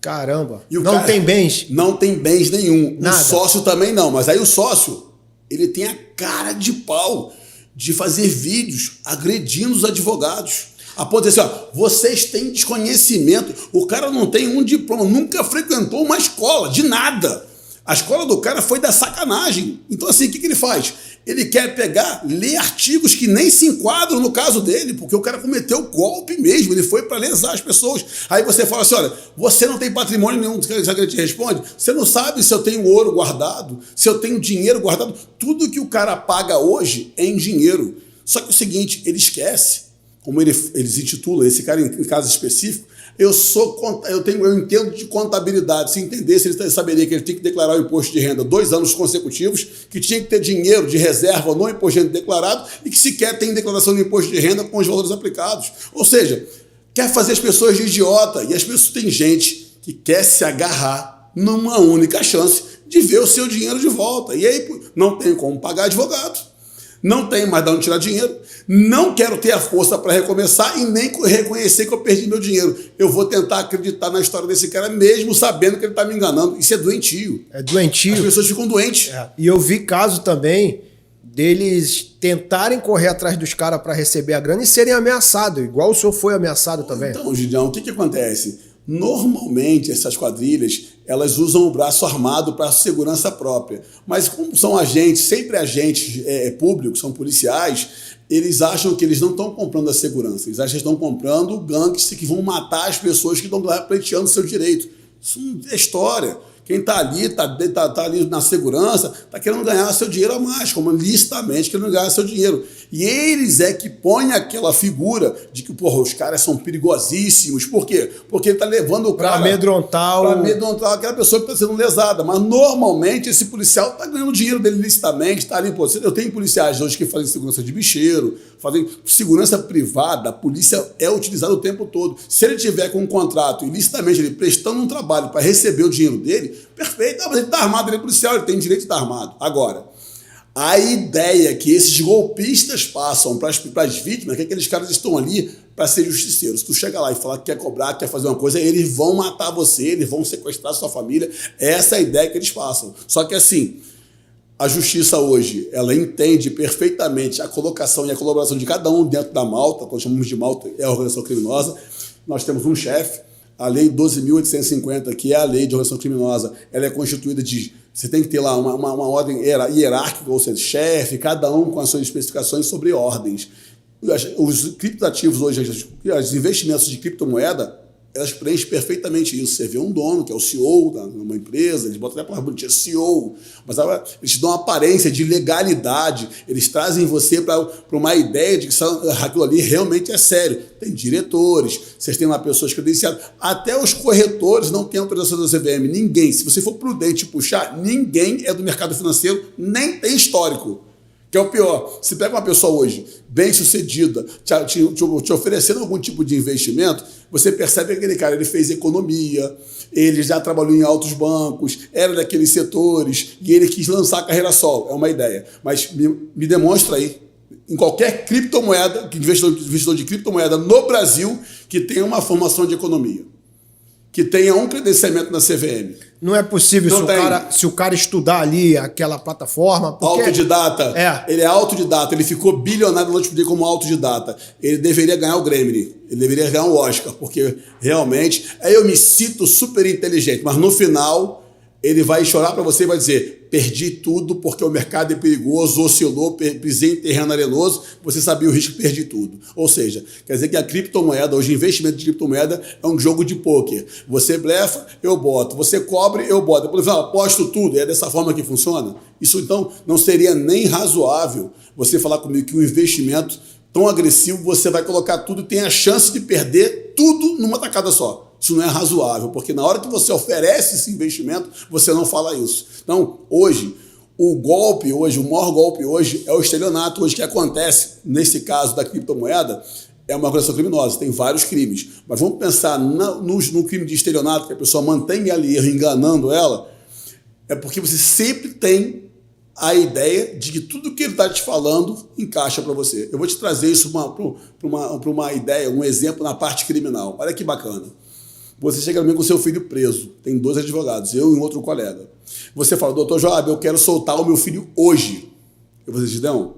Caramba. Não tem bens? Não tem bens nenhum. Nada. O sócio também não. Mas aí o sócio, ele tem a cara de pau de fazer vídeos agredindo os advogados. A ponto de dizer assim, ó, vocês têm desconhecimento. O cara não tem um diploma, nunca frequentou uma escola, de nada. A escola do cara foi da sacanagem. Então, assim, o que ele faz? Ele quer pegar, ler artigos que nem se enquadram no caso dele, porque o cara cometeu golpe mesmo, ele foi para lesar as pessoas. Aí você fala assim, olha, você não tem patrimônio nenhum, sabe que ele te responde? Você não sabe se eu tenho ouro guardado, se eu tenho dinheiro guardado. Tudo que o cara paga hoje é em dinheiro. Só que é o seguinte, ele esquece, como eles intitulam esse cara em caso específico, eu entendo de contabilidade. Se entendesse, ele saberia que ele tinha que declarar o imposto de renda 2 anos consecutivos, que tinha que ter dinheiro de reserva no imposto de renda declarado e que sequer tem declaração de imposto de renda com os valores aplicados. Ou seja, quer fazer as pessoas de idiota. E as pessoas, tem gente que quer se agarrar numa única chance de ver o seu dinheiro de volta. E aí não tem como pagar advogado, não tenho mais de onde tirar dinheiro, não quero ter a força para recomeçar e nem reconhecer que eu perdi meu dinheiro. Eu vou tentar acreditar na história desse cara, mesmo sabendo que ele está me enganando. Isso é doentio. É doentio. As pessoas ficam doentes. É. E eu vi caso também deles tentarem correr atrás dos caras para receber a grana e serem ameaçados, igual o senhor foi ameaçado também. Então, Gideão, o que acontece? Normalmente, essas quadrilhas, elas usam o braço armado para segurança própria. Mas como são agentes, sempre agentes públicos, são policiais, eles acham que eles não estão comprando a segurança, eles acham que estão comprando gangsters que vão matar as pessoas que estão lá pleiteando seu direito. Isso não é história. Quem está ali, tá ali na segurança, está querendo ganhar seu dinheiro a mais, como licitamente querendo ganhar seu dinheiro. E eles é que põem aquela figura de que, porra, os caras são perigosíssimos. Por quê? Porque ele está levando o cara... Para amedrontar aquela pessoa que está sendo lesada. Mas, normalmente, esse policial está ganhando dinheiro dele licitamente, está ali... Pô, eu tenho policiais hoje que fazem segurança de bicheiro, fazem segurança privada, a polícia é utilizada o tempo todo. Se ele tiver com um contrato ilicitamente, ele prestando um trabalho para receber o dinheiro dele, perfeito, mas ele está armado, ele é policial, ele tem direito de estar armado. Agora, a ideia que esses golpistas passam para as vítimas é que aqueles caras estão ali para ser justiceiros. Se tu chega lá e falar que quer cobrar, quer fazer uma coisa, eles vão matar você, eles vão sequestrar sua família. Essa é a ideia que eles passam. Só que assim, a justiça hoje, ela entende perfeitamente a colocação e a colaboração de cada um dentro da malta, quando chamamos de malta, é a organização criminosa. Nós temos um chefe, a lei 12.850, que é a lei de organização criminosa, ela é constituída de... Você tem que ter lá uma ordem hierárquica, ou seja, chefe, cada um com as suas especificações sobre ordens. Os criptoativos hoje, os investimentos de criptomoeda, elas preenchem perfeitamente isso. Você vê um dono, que é o CEO de uma empresa, eles botam até a palavra bonitinha, CEO, mas eles te dão uma aparência de legalidade, eles trazem você para uma ideia de que aquilo ali realmente é sério. Tem diretores, vocês têm lá pessoas credenciadas, até os corretores não têm autorização da CVM, ninguém. Se você for prudente e puxar, ninguém é do mercado financeiro, nem tem histórico. Que é o pior, se pega uma pessoa hoje, bem-sucedida, te oferecendo algum tipo de investimento, você percebe que aquele cara ele fez economia, ele já trabalhou em altos bancos, era daqueles setores, e ele quis lançar a carreira solo, é uma ideia. Mas me demonstra aí, em qualquer criptomoeda, investidor de criptomoeda no Brasil, que tenha uma formação de economia, que tenha um credenciamento na CVM. Não é possível se o cara estudar ali aquela plataforma... Porque... Autodidata. Ele é autodidata. Ele ficou bilionário no dia como autodidata. Ele deveria ganhar o Grammy. Ele deveria ganhar o Oscar, porque realmente... Aí eu me sinto super inteligente, mas no final ele vai chorar para você e vai dizer: perdi tudo porque o mercado é perigoso, oscilou, pisei em terreno arenoso, você sabia o risco, perdi tudo. Ou seja, quer dizer que a criptomoeda, hoje investimento de criptomoeda é um jogo de pôquer. Você blefa, eu boto. Você cobre, eu boto. Depois eu aposto tudo. É dessa forma que funciona? Isso então não seria nem razoável você falar comigo que um investimento tão agressivo você vai colocar tudo e tem a chance de perder tudo numa tacada só. Isso não é razoável, porque na hora que você oferece esse investimento, você não fala isso. Então, hoje, o maior golpe hoje é o estelionato. Hoje, que acontece, nesse caso da criptomoeda, é uma organização criminosa, tem vários crimes. Mas vamos pensar no crime de estelionato, que a pessoa mantém ali enganando ela, é porque você sempre tem a ideia de que tudo que ele está te falando encaixa para você. Eu vou te trazer isso para uma ideia, um exemplo na parte criminal. Olha que bacana. Você chega também com seu filho preso, tem 2 advogados, eu e um outro colega. Você fala: doutor Joab, eu quero soltar o meu filho hoje. Eu vou dizer: não,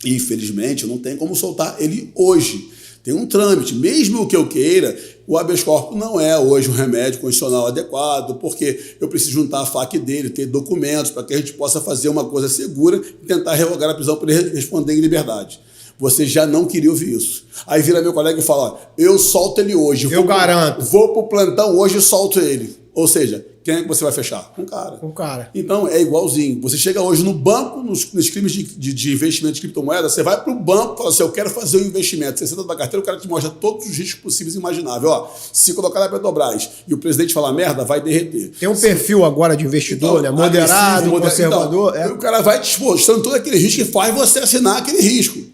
infelizmente eu não tenho como soltar ele hoje. Tem um trâmite, mesmo que eu queira, o habeas corpus não é hoje um remédio constitucional adequado, porque eu preciso juntar a faca dele, ter documentos para que a gente possa fazer uma coisa segura e tentar revogar a prisão para ele responder em liberdade. Você já não queria ouvir isso. Aí vira meu colega e fala: ó, eu solto ele hoje. Eu garanto. Vou pro plantão hoje e solto ele. Ou seja, quem é que você vai fechar? Com o cara. Com o cara. Então é igualzinho. Você chega hoje no banco, nos crimes de investimento de criptomoeda, você vai pro banco e fala assim: eu quero fazer um investimento. Você senta na carteira, o cara te mostra todos os riscos possíveis e imagináveis. Ó, se colocar na Petrobras e o presidente falar merda, vai derreter. Tem um perfil agora de investidor, então, né? Moderado, conservador. Então, o cara vai te mostrando todo aquele risco e faz você assinar aquele risco.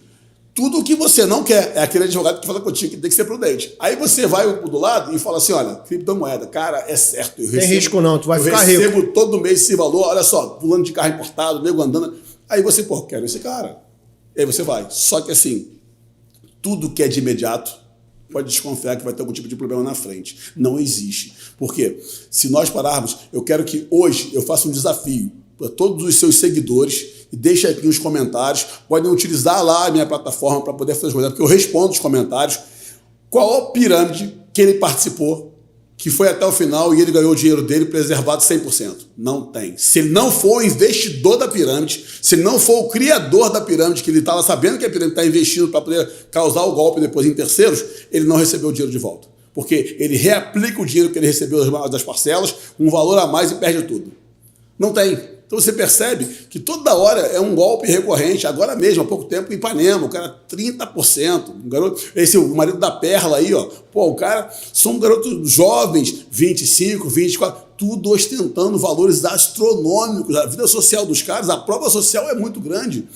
Tudo o que você não quer é aquele advogado que fala contigo que tem que ser prudente. Aí você vai do lado e fala assim: olha, criptomoeda, cara, é certo. Tem risco não, tu vai ficar rico. Eu recebo todo mês esse valor, olha só, pulando de carro importado, nego andando. Aí você, pô, quero esse cara. E aí você vai. Só que assim, tudo que é de imediato, pode desconfiar que vai ter algum tipo de problema na frente. Não existe. Por quê? Se nós pararmos, eu quero que hoje eu faça um desafio para todos os seus seguidores, e deixa aqui nos comentários, podem utilizar lá a minha plataforma para poder fazer as coisas, porque eu respondo os comentários, qual a pirâmide que ele participou que foi até o final e ele ganhou o dinheiro dele preservado 100%. Não tem. Se ele não for o investidor da pirâmide, se ele não for o criador da pirâmide, que ele estava sabendo que a pirâmide está investindo para poder causar o golpe depois em terceiros, ele não recebeu o dinheiro de volta. Porque ele reaplica o dinheiro que ele recebeu das parcelas, um valor a mais e perde tudo. Não tem. Então você percebe que toda hora é um golpe recorrente. Agora mesmo, há pouco tempo, em Ipanema, o cara 30%. Um garoto, o marido da Perla aí, ó. Pô, o cara são garotos jovens, 25, 24, tudo ostentando valores astronômicos. A vida social dos caras, a prova social é muito grande.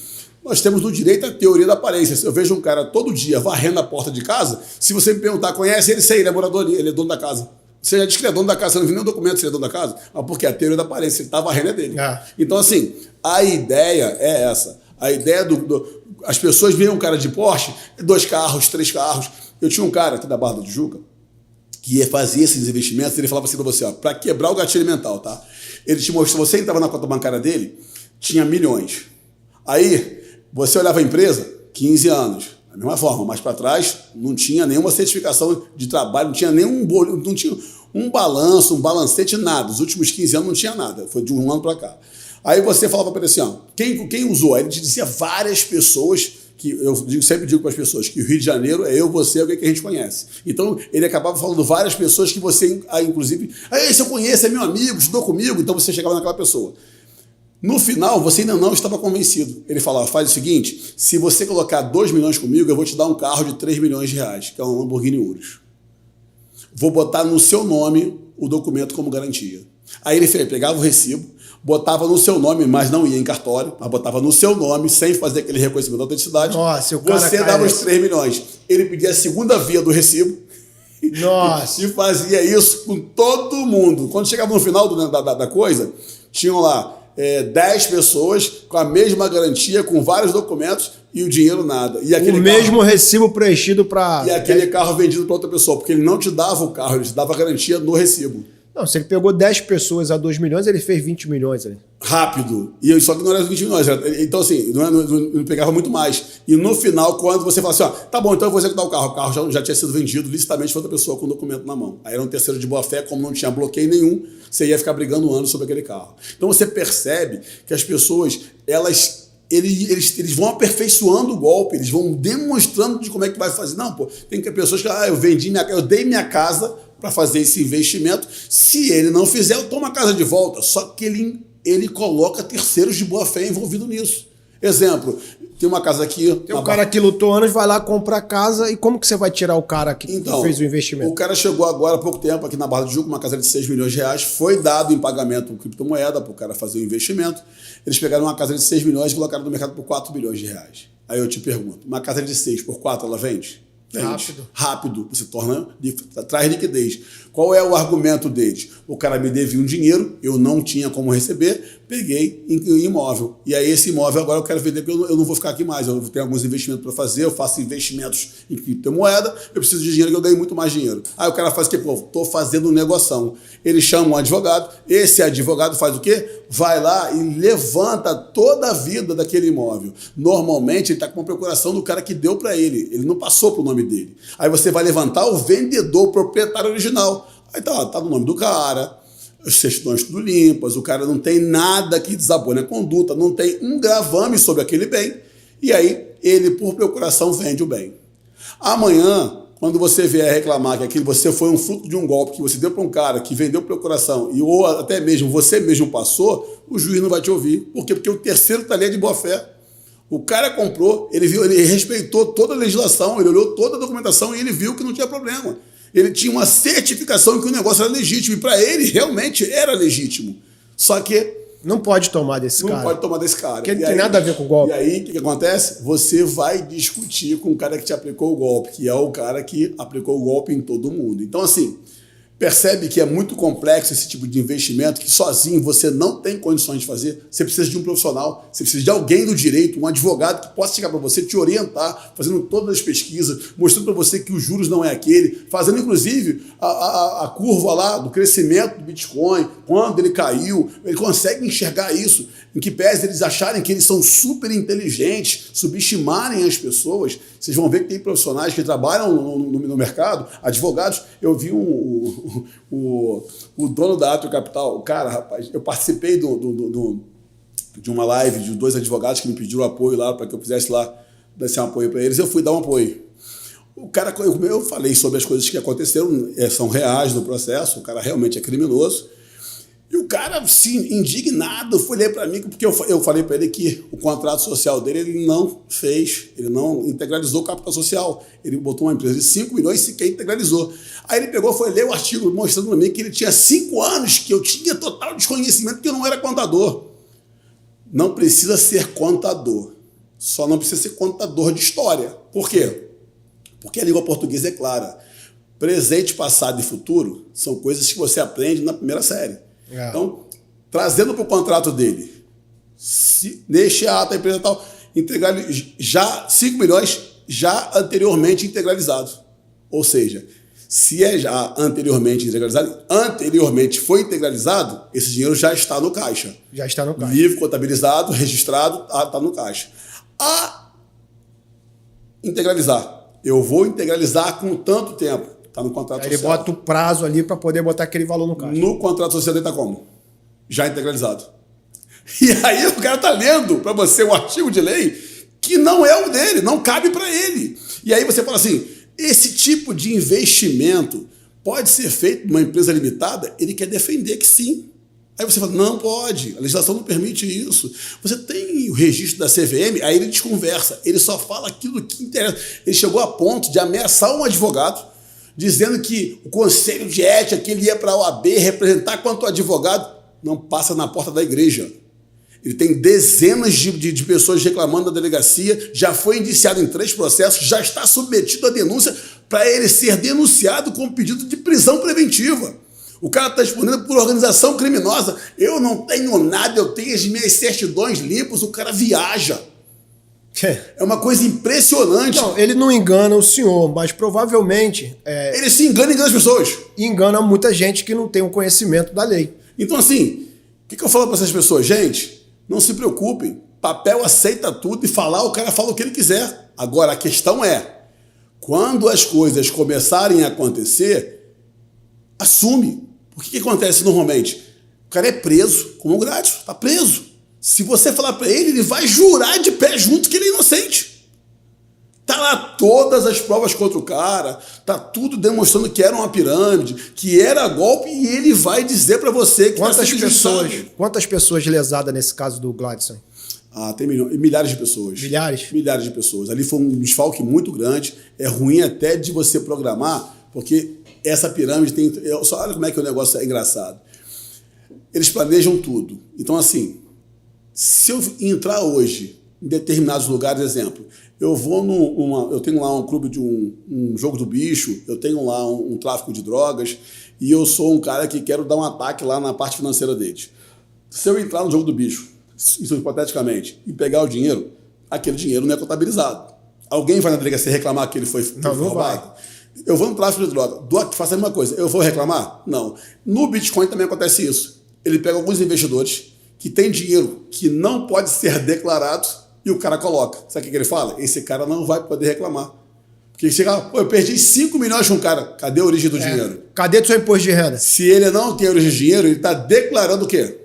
Nós temos no direito a teoria da aparência. Se eu vejo um cara todo dia varrendo a porta de casa, se você me perguntar, conhece ele? Sei, ele é morador ali, ele é dono da casa. Você já diz que ele é dono da casa, você não viu nenhum documento se ele é dono da casa? Mas porque a teoria da aparência, ele está varrendo é dele. Então, assim, a ideia é essa. A ideia as pessoas veem um cara de Porsche, 2 carros, 3 carros. Eu tinha um cara aqui da Barra da Tijuca que fazia esses investimentos, ele falava assim para você, ó, para quebrar o gatilho mental, tá? Ele te mostrou, você entrava na conta bancária dele, tinha milhões. Aí, você olhava a empresa, 15 anos. Da mesma forma, mais para trás, não tinha nenhuma certificação de trabalho, não tinha nenhum não tinha um balanço, um balancete, nada. Os últimos 15 anos não tinha nada, foi de um ano para cá. Aí você falava para ele assim, ó, quem usou? Aí ele te dizia várias pessoas, que eu sempre digo para as pessoas que o Rio de Janeiro é eu, você, alguém que a gente conhece. Então ele acabava falando várias pessoas que você, inclusive, esse eu conheço, é meu amigo, estudou comigo, então você chegava naquela pessoa. No final, você ainda não estava convencido. Ele falava, faz o seguinte, se você colocar 2 milhões comigo, eu vou te dar um carro de 3 milhões de reais, que é um Lamborghini Urus. Vou botar no seu nome o documento como garantia. Aí ele pegava o recibo, botava no seu nome, mas não ia em cartório, mas botava no seu nome, sem fazer aquele reconhecimento da autenticidade. Nossa, o cara você dava os 3 milhões. Ele pedia a segunda via do recibo. Nossa. E fazia isso com todo mundo. Quando chegava no final da coisa, tinham lá 10 pessoas com a mesma garantia, com vários documentos e o dinheiro nada. E aquele mesmo recibo preenchido para... E aquele carro vendido para outra pessoa, porque ele não te dava o carro, ele te dava a garantia no recibo. Não, se ele pegou 10 pessoas a 2 milhões, ele fez 20 milhões ali. Rápido. E só que não era 20 milhões. Então, assim, não pegava muito mais. E no final, quando você fala assim, ó, tá bom, então eu vou executar o carro já tinha sido vendido licitamente para outra pessoa com o documento na mão. Aí era um terceiro de boa fé, como não tinha bloqueio nenhum, você ia ficar brigando um ano sobre aquele carro. Então você percebe que as pessoas, eles vão aperfeiçoando o golpe, eles vão demonstrando de como é que vai fazer. Não, pô, tem pessoas que, eu dei minha casa para fazer esse investimento. Se ele não fizer, eu tomo a casa de volta. Só que ele coloca terceiros de boa fé envolvido nisso. Exemplo, tem uma casa aqui... Tem um cara que lutou anos, vai lá comprar a casa, e como que você vai tirar o cara que fez o investimento? O cara chegou agora há pouco tempo aqui na Barra do Tijuca, uma casa de 6 milhões de reais, foi dado em pagamento criptomoeda para o cara fazer o investimento. Eles pegaram uma casa de 6 milhões e colocaram no mercado por 4 milhões de reais. Aí eu te pergunto, uma casa de 6 por 4, ela vende? Rápido, você traz liquidez. Qual é o argumento deles? O cara me devia um dinheiro, eu não tinha como receber, peguei em imóvel. E aí esse imóvel agora eu quero vender porque eu não vou ficar aqui mais. Eu tenho alguns investimentos para fazer, eu faço investimentos em criptomoeda, eu preciso de dinheiro que eu ganho muito mais dinheiro. Aí o cara faz o quê? Pô, estou fazendo um negoção. Ele chama um advogado, esse advogado faz o quê? Vai lá e levanta toda a vida daquele imóvel. Normalmente ele está com uma procuração do cara que deu para ele não passou para o nome dele. Aí você vai levantar o vendedor, o proprietário original. Aí tá no nome do cara, as certidões tudo limpas, o cara não tem nada que desabone a conduta, não tem um gravame sobre aquele bem, e aí ele, por procuração, vende o bem. Amanhã, quando você vier reclamar que aquilo você foi um fruto de um golpe que você deu para um cara que vendeu procuração, ou até mesmo você mesmo passou, o juiz não vai te ouvir. Por quê? Porque o terceiro está ali de boa fé. O cara comprou, ele respeitou toda a legislação, ele olhou toda a documentação e ele viu que não tinha problema. Ele tinha uma certificação de que o negócio era legítimo, e para ele realmente era legítimo. Só que não pode tomar desse cara. Não pode tomar desse cara. Porque não tem nada a ver com o golpe. E aí, o que acontece? Você vai discutir com o cara que te aplicou o golpe, que é o cara que aplicou o golpe em todo mundo. Então, assim, percebe que é muito complexo esse tipo de investimento, que sozinho você não tem condições de fazer. Você precisa de um profissional, você precisa de alguém do direito, um advogado que possa chegar para você, te orientar, fazendo todas as pesquisas, mostrando para você que os juros não é aquele, fazendo inclusive a curva lá do crescimento do Bitcoin, quando ele caiu, ele consegue enxergar isso, em que pese eles acharem que eles são super inteligentes, subestimarem as pessoas. Vocês vão ver que tem profissionais que trabalham no mercado, advogados. Eu vi o dono da Atrio Capital, o cara, rapaz, eu participei de uma live de 2 advogados que me pediram apoio lá para que eu fizesse lá, desse um apoio para eles, eu fui dar um apoio. O cara, eu falei sobre as coisas que aconteceram, são reais no processo, o cara realmente é criminoso. E o cara, sim, indignado, foi ler para mim, porque eu falei para ele que o contrato social dele ele não fez, ele não integralizou o capital social. Ele botou uma empresa de 5 milhões e sequer integralizou. Aí ele pegou, foi ler o artigo mostrando para mim que ele tinha 5 anos, que eu tinha total desconhecimento, que eu não era contador. Não precisa ser contador, só não precisa ser contador de história. Por quê? Porque a língua portuguesa é clara. Presente, passado e futuro são coisas que você aprende na primeira série. Então, trazendo para o contrato dele, neste ato, a empresa tal, entregar já 5 milhões já anteriormente integralizado. Ou seja, se é já anteriormente integralizado, anteriormente foi integralizado, esse dinheiro já está no caixa. Já está no caixa. Livre, contabilizado, registrado, está no caixa. A integralizar. Eu vou integralizar com tanto tempo. Está no contrato social. Ele bota o prazo ali para poder botar aquele valor no caixa. No contrato social ele está como? Já integralizado. E aí o cara está lendo para você um artigo de lei que não é o dele, não cabe para ele. E aí você fala assim, esse tipo de investimento pode ser feito numa empresa limitada? Ele quer defender que sim. Aí você fala, não pode, a legislação não permite isso. Você tem o registro da CVM, aí ele desconversa, ele só fala aquilo que interessa. Ele chegou a ponto de ameaçar um advogado, dizendo que o conselho de ética que ele ia para a OAB representar quanto advogado não passa na porta da igreja. Ele tem dezenas de pessoas reclamando da delegacia, já foi indiciado em 3 processos, já está submetido à denúncia para ele ser denunciado com pedido de prisão preventiva. O cara está respondendo por organização criminosa. Eu não tenho nada, eu tenho as minhas certidões limpas, o cara viaja. É uma coisa impressionante. Não, ele não engana o senhor, mas provavelmente... Ele se engana e engana as pessoas. Engana muita gente que não tem o conhecimento da lei. Então, assim, o que eu falo para essas pessoas? Gente, não se preocupem. Papel aceita tudo e falar, o cara fala o que ele quiser. Agora, a questão é, quando as coisas começarem a acontecer, assume. O que acontece normalmente? O cara é preso, como grátis, está preso. Se você falar para ele, ele vai jurar de pé junto que ele é inocente. Tá lá todas as provas contra o cara, tá tudo demonstrando que era uma pirâmide, que era golpe, e ele vai dizer para você que Quantas pessoas lesadas nesse caso do Gladson? Tem milhares de pessoas. Milhares? Milhares de pessoas. Ali foi um desfalque muito grande. É ruim até de você programar, porque essa pirâmide tem... Só olha como é que o negócio é engraçado. Eles planejam tudo. Então, assim, se eu entrar hoje em determinados lugares, exemplo, eu tenho lá um clube de um jogo do bicho, eu tenho lá um tráfico de drogas, e eu sou um cara que quero dar um ataque lá na parte financeira deles. Se eu entrar no jogo do bicho, isso hipoteticamente, e pegar o dinheiro, aquele dinheiro não é contabilizado. Alguém vai na delegacia reclamar que ele foi roubado? Eu vou no tráfico de droga, faça a mesma coisa. Eu vou reclamar? Não. No Bitcoin também acontece isso. Ele pega alguns investidores que têm dinheiro que não pode ser declarado e o cara coloca. Sabe o que ele fala? Esse cara não vai poder reclamar. Porque chega, eu perdi 5 milhões com um cara. Cadê a origem do dinheiro? Cadê o seu imposto de renda? Se ele não tem a origem de dinheiro, ele está declarando o quê?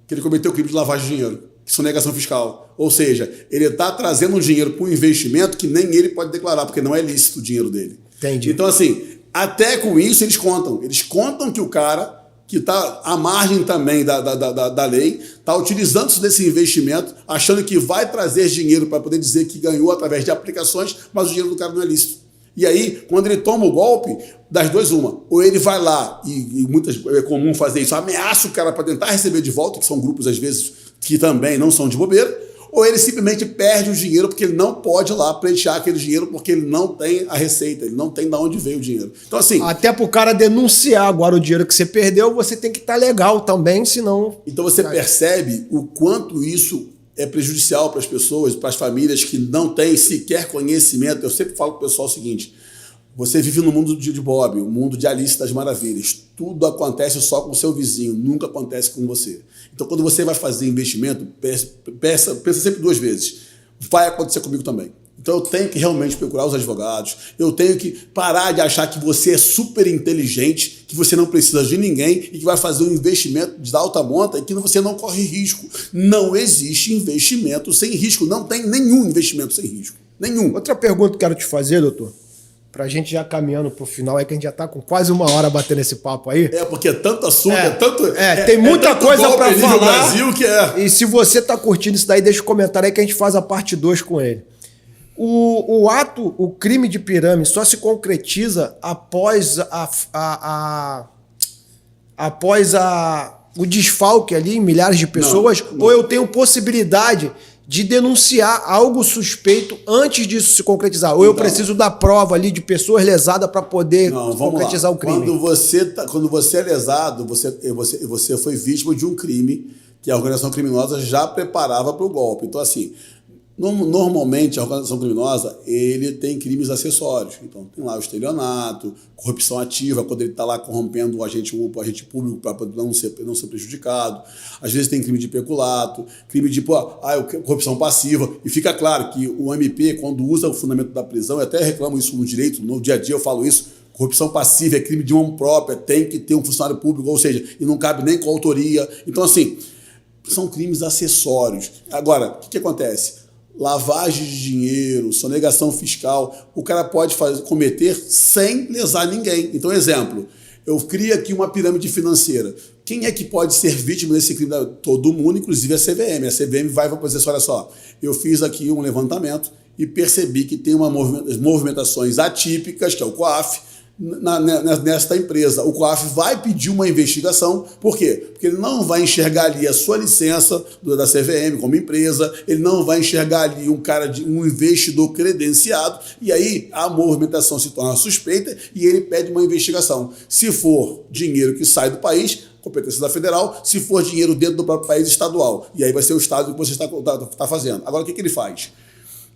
Que ele cometeu o crime de lavagem de dinheiro, que sonegação fiscal. Ou seja, ele está trazendo um dinheiro para um investimento que nem ele pode declarar, porque não é lícito o dinheiro dele. Entendi. Então, assim, até com isso eles contam. Eles contam que o cara, que está à margem também da lei, está utilizando-se desse investimento, achando que vai trazer dinheiro para poder dizer que ganhou através de aplicações, mas o dinheiro do cara não é lícito. E aí, quando ele toma o golpe, das duas uma. Ou ele vai lá, e é comum fazer isso, ameaça o cara para tentar receber de volta, que são grupos, às vezes, que também não são de bobeira, ou ele simplesmente perde o dinheiro porque ele não pode ir lá pleitear aquele dinheiro porque ele não tem a receita, ele não tem de onde veio o dinheiro. Então, assim... Até para o cara denunciar agora o dinheiro que você perdeu, você tem que estar legal também, senão... Então você percebe o quanto isso é prejudicial para as pessoas, para as famílias que não têm sequer conhecimento. Eu sempre falo para o pessoal o seguinte: você vive no mundo de Bob, o mundo de Alice das Maravilhas. Tudo acontece só com o seu vizinho, nunca acontece com você. Então, quando você vai fazer investimento, pensa sempre 2 vezes. vai acontecer comigo também. Então eu tenho que realmente procurar os advogados, eu tenho que parar de achar que você é super inteligente, que você não precisa de ninguém e que vai fazer um investimento de alta monta e que você não corre risco. Não existe investimento sem risco, não tem nenhum investimento sem risco, nenhum. Outra pergunta que eu quero te fazer, doutor, pra gente já caminhando pro final, é que a gente já tá com quase 1 hora batendo esse papo aí. Porque é tanto assunto, tem muita coisa pra falar. No Brasil que é. E se você tá curtindo isso daí, deixa um comentário aí que a gente faz a parte 2 com ele. O crime de pirâmide só se concretiza após o desfalque ali em milhares de pessoas, não. Ou eu tenho possibilidade de denunciar algo suspeito antes disso se concretizar? Ou eu preciso da prova ali de pessoas lesadas para poder concretizar o crime? Quando você é lesado, você foi vítima de um crime que a organização criminosa já preparava para o golpe. Então, assim, normalmente a organização criminosa ele tem crimes acessórios. Então, tem lá o estelionato, corrupção ativa, quando ele está lá corrompendo o agente público para não ser prejudicado. Às vezes tem crime de peculato, crime de corrupção passiva. E fica claro que o MP, quando usa o fundamento da prisão, eu até reclamo isso no direito, no dia a dia eu falo isso, corrupção passiva é crime de mão própria, tem que ter um funcionário público, ou seja, e não cabe nem com autoria. Então, assim, são crimes acessórios. Agora, o que acontece? Lavagem de dinheiro, sonegação fiscal, o cara pode cometer sem lesar ninguém. Então, exemplo, eu crio aqui uma pirâmide financeira. Quem é que pode ser vítima desse crime? Todo mundo, inclusive a CVM. A CVM vai dizer assim, olha só, eu fiz aqui um levantamento e percebi que tem movimentações atípicas, que é o COAF, nesta empresa. O COAF vai pedir uma investigação. Por quê? Porque ele não vai enxergar ali a sua licença da CVM como empresa, ele não vai enxergar ali um investidor credenciado, e aí a movimentação se torna suspeita e ele pede uma investigação. Se for dinheiro que sai do país, competência da federal, se for dinheiro dentro do próprio país, estadual. E aí vai ser o estado que você está fazendo. Agora, o que ele faz?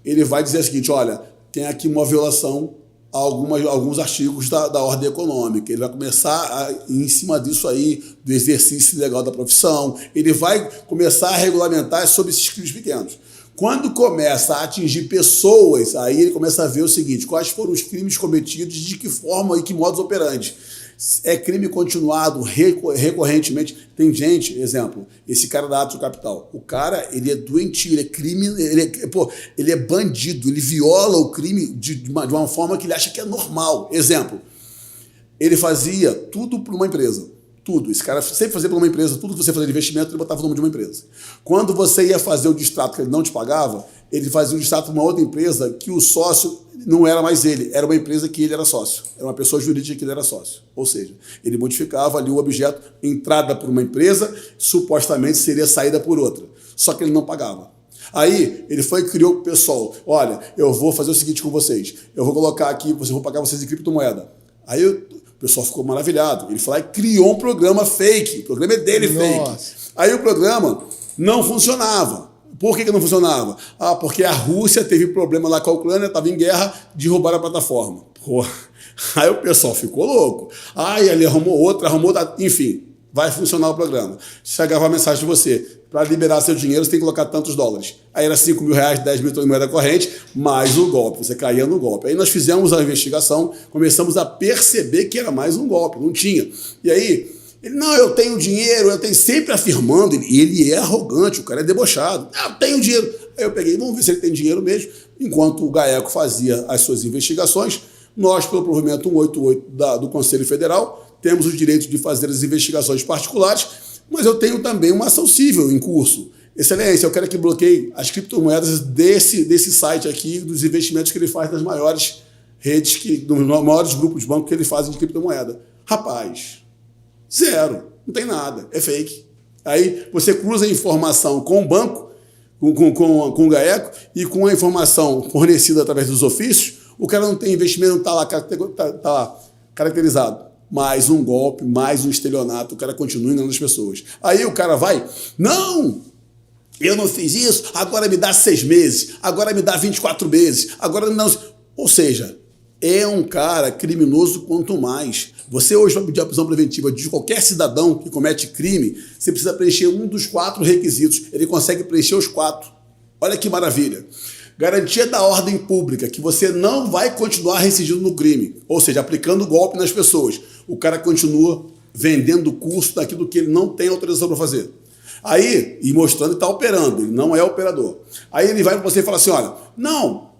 Ele vai dizer o seguinte, olha, tem aqui uma violação a alguns artigos da ordem econômica. Ele vai começar, em cima disso aí, do exercício legal da profissão, ele vai começar a regulamentar sobre esses crimes pequenos. Quando começa a atingir pessoas, aí ele começa a ver o seguinte, quais foram os crimes cometidos, de que forma e que modus operandi. É crime continuado recorrentemente. Tem gente, exemplo, esse cara da Atos Capital. O cara, ele é doentio, ele é bandido, ele viola o crime de uma forma que ele acha que é normal. Exemplo, ele fazia tudo por uma empresa. Tudo. Esse cara sempre fazia por uma empresa, tudo que você fazia de investimento, ele botava o nome de uma empresa. Quando você ia fazer o distrato que ele não te pagava, ele fazia o distrato para uma outra empresa que o sócio não era mais ele, era uma empresa que ele era sócio. Era uma pessoa jurídica que ele era sócio. Ou seja, ele modificava ali o objeto, entrada por uma empresa, supostamente seria saída por outra. Só que ele não pagava. Aí ele foi e criou o pessoal. Olha, eu vou fazer o seguinte com vocês. Eu vou colocar aqui, eu vou pagar vocês em criptomoeda. Aí o pessoal ficou maravilhado. Ele foi lá e criou um programa fake. O programa é dele. Nossa. Fake. Aí o programa não funcionava. Por que não funcionava? Porque a Rússia teve problema lá com a Ucrânia, estava em guerra, derrubaram a plataforma. Porra. Aí o pessoal ficou louco. Aí ele arrumou outra, enfim, vai funcionar o programa. Chegava a mensagem de você, para liberar seu dinheiro, você tem que colocar tantos dólares. Aí era 5 mil reais, 10 mil de moeda corrente, mais o golpe, você caía no golpe. Aí nós fizemos a investigação, começamos a perceber que era mais um golpe, não tinha. E aí, ele, não, eu tenho dinheiro, eu tenho, sempre afirmando, ele é arrogante, o cara é debochado. Eu tenho dinheiro. Aí eu peguei, vamos ver se ele tem dinheiro mesmo. Enquanto o GAECO fazia as suas investigações, nós, pelo provimento 188 do Conselho Federal, temos o direito de fazer as investigações particulares, mas eu tenho também uma ação civil em curso. Excelência, eu quero que bloqueie as criptomoedas desse site aqui, dos investimentos que ele faz nas maiores redes, dos maiores grupos de banco que ele faz de criptomoeda. Rapaz, zero, não tem nada, é fake. Aí você cruza a informação com o banco, com o GAECO, e com a informação fornecida através dos ofícios, o cara não tem investimento, não está lá caracterizado. Mais um golpe, mais um estelionato, o cara continua enganando as pessoas. Aí o cara vai, não, eu não fiz isso, agora me dá 6 meses, agora me dá 24 meses, agora não. Ou seja, é um cara criminoso quanto mais. Você hoje vai pedir a prisão preventiva de qualquer cidadão que comete crime, você precisa preencher um dos 4 requisitos. Ele consegue preencher os 4. Olha que maravilha. Garantia da ordem pública, que você não vai continuar reincidindo no crime, ou seja, aplicando golpe nas pessoas. O cara continua vendendo o curso daquilo que ele não tem autorização para fazer. Aí, e mostrando que está operando, ele não é operador. Aí ele vai para você e fala assim, olha, não,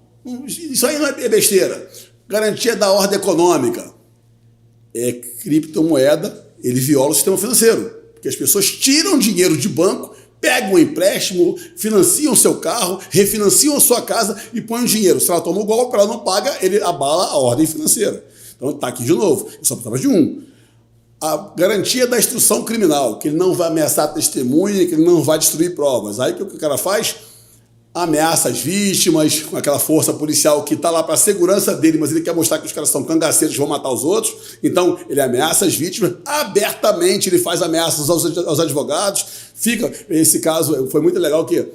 isso aí não é besteira. Garantia da ordem econômica. É criptomoeda, ele viola o sistema financeiro. Porque as pessoas tiram dinheiro de banco, pegam um empréstimo, financiam seu carro, refinanciam a sua casa e põem o dinheiro. Se ela toma o golpe, ela não paga, ele abala a ordem financeira. Então está aqui de novo. Eu só precisava de um. A garantia da instrução criminal, que ele não vai ameaçar a testemunha, que ele não vai destruir provas. Aí o que o cara faz? Ameaça as vítimas, com aquela força policial que está lá para a segurança dele, mas ele quer mostrar que os caras são cangaceiros, vão matar os outros. Então, ele ameaça as vítimas abertamente, ele faz ameaças aos advogados. Esse caso foi muito legal, que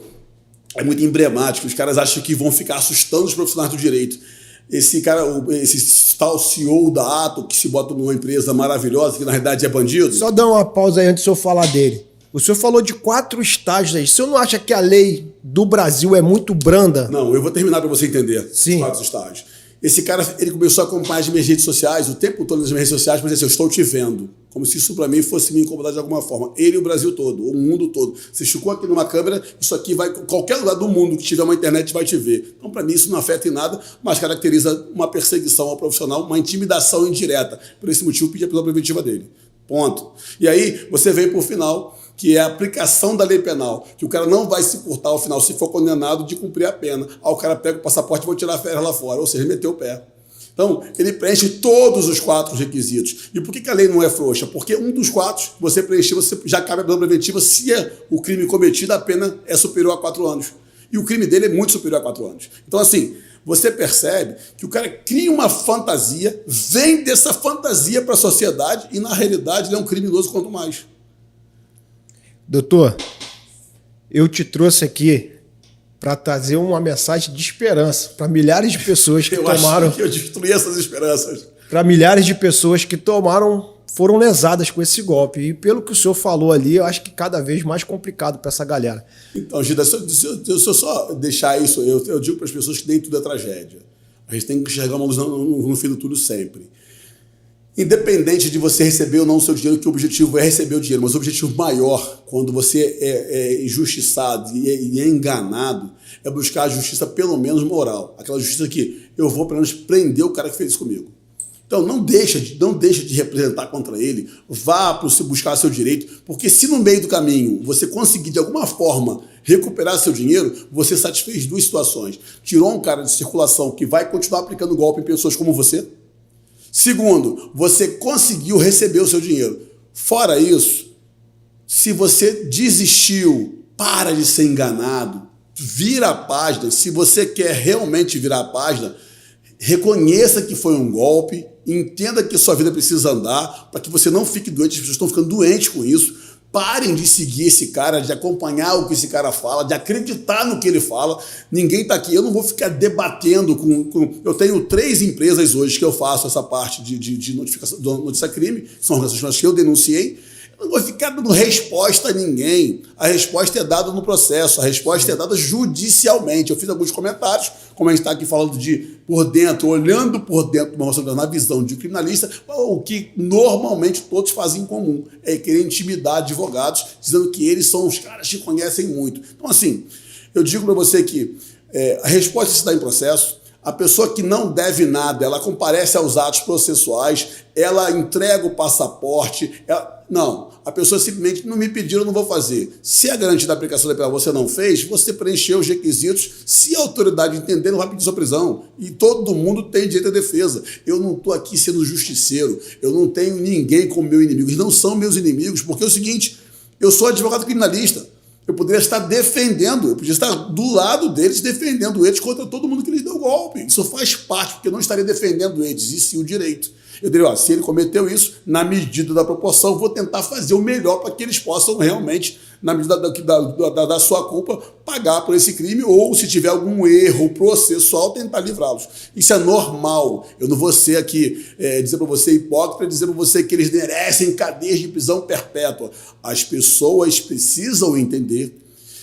é muito emblemático. Os caras acham que vão ficar assustando os profissionais do direito. Esse cara, esse tal CEO da Ato, que se bota numa empresa maravilhosa, que na realidade é bandido. Só dá uma pausa aí antes de eu falar dele. O senhor falou de 4 estágios aí. O senhor não acha que a lei do Brasil é muito branda? Não, eu vou terminar para você entender. Sim. Os 4 estágios. Esse cara, ele começou a acompanhar as minhas redes sociais, o tempo todo nas minhas redes sociais, mas assim, eu estou te vendo. Como se isso para mim fosse me incomodar de alguma forma. Ele e o Brasil todo, o mundo todo. Você chocou aqui numa câmera, isso aqui vai, qualquer lugar do mundo que tiver uma internet vai te ver. Então, para mim, isso não afeta em nada, mas caracteriza uma perseguição ao profissional, uma intimidação indireta. Por esse motivo, pedi a prisão preventiva dele. Ponto. E aí, você vem para o final, que é a aplicação da lei penal, que o cara não vai se furtar ao final, se for condenado, de cumprir a pena. Aí o cara pega o passaporte e vai tirar a férias lá fora, ou seja, meteu o pé. Então, ele preenche todos os 4 requisitos. E por que a lei não é frouxa? Porque um dos 4 que você preencher, você já cabe a prisão preventiva se o crime cometido, a pena é superior a 4 anos. E o crime dele é muito superior a 4 anos. Então, assim, você percebe que o cara cria uma fantasia, vende essa fantasia para a sociedade e, na realidade, ele é um criminoso quanto mais. Doutor, eu te trouxe aqui para trazer uma mensagem de esperança para milhares de pessoas que tomaram... Acho que eu destruí essas esperanças. Para milhares de pessoas que foram lesadas com esse golpe. E pelo que o senhor falou ali, eu acho que cada vez mais complicado para essa galera. Então, Gida, se eu só deixar isso, eu digo para as pessoas que nem tudo é tragédia. A gente tem que enxergar uma luz no fim do túnel sempre. Independente de você receber ou não o seu dinheiro, que o objetivo é receber o dinheiro, mas o objetivo maior, quando você é injustiçado e é enganado, é buscar a justiça pelo menos moral. Aquela justiça que eu vou pelo menos prender o cara que fez isso comigo. Então não deixa de representar contra ele, vá para buscar seu direito, porque se no meio do caminho você conseguir de alguma forma recuperar seu dinheiro, você satisfez 2 situações. Tirou um cara de circulação que vai continuar aplicando golpe em pessoas como você. Segundo, você conseguiu receber o seu dinheiro. Fora isso, se você desistiu, para de ser enganado, vira a página. Se você quer realmente virar a página, reconheça que foi um golpe, entenda que sua vida precisa andar, para que você não fique doente, as pessoas estão ficando doentes com isso. Parem de seguir esse cara, de acompanhar o que esse cara fala, de acreditar no que ele fala. Ninguém está aqui. Eu não vou ficar debatendo com... Eu tenho 3 empresas hoje que eu faço essa parte de notificação, notícia crime, são organizações que eu denunciei. Eu não vou ficar dando resposta a ninguém. A resposta é dada no processo, a resposta é dada judicialmente. Eu fiz alguns comentários, como a gente está aqui falando de por dentro, olhando por dentro de uma relação na visão de criminalista, o que normalmente todos fazem em comum é querer intimidar advogados, dizendo que eles são os caras que conhecem muito. Então, assim, eu digo para você que a resposta se dá em processo. A pessoa que não deve nada, ela comparece aos atos processuais, ela entrega o passaporte. Não, a pessoa simplesmente não me pediu, eu não vou fazer. Se a garantia da aplicação da pena você não fez, você preencheu os requisitos. Se a autoridade entender, não vai pedir sua prisão. E todo mundo tem direito à defesa. Eu não estou aqui sendo justiceiro. Eu não tenho ninguém como meu inimigo. Eles não são meus inimigos, porque é o seguinte, eu sou advogado criminalista. Eu poderia estar defendendo, eu poderia estar do lado deles, defendendo eles contra todo mundo que lhes deu golpe. Isso faz parte, porque eu não estaria defendendo eles, e sim o direito. Eu diria, se ele cometeu isso, na medida da proporção, vou tentar fazer o melhor para que eles possam realmente, na medida da sua culpa, pagar por esse crime, ou se tiver algum erro processual, tentar livrá-los. Isso é normal. Eu não vou ser aqui dizer para você hipócrita, dizer para você que eles merecem cadeias de prisão perpétua. As pessoas precisam entender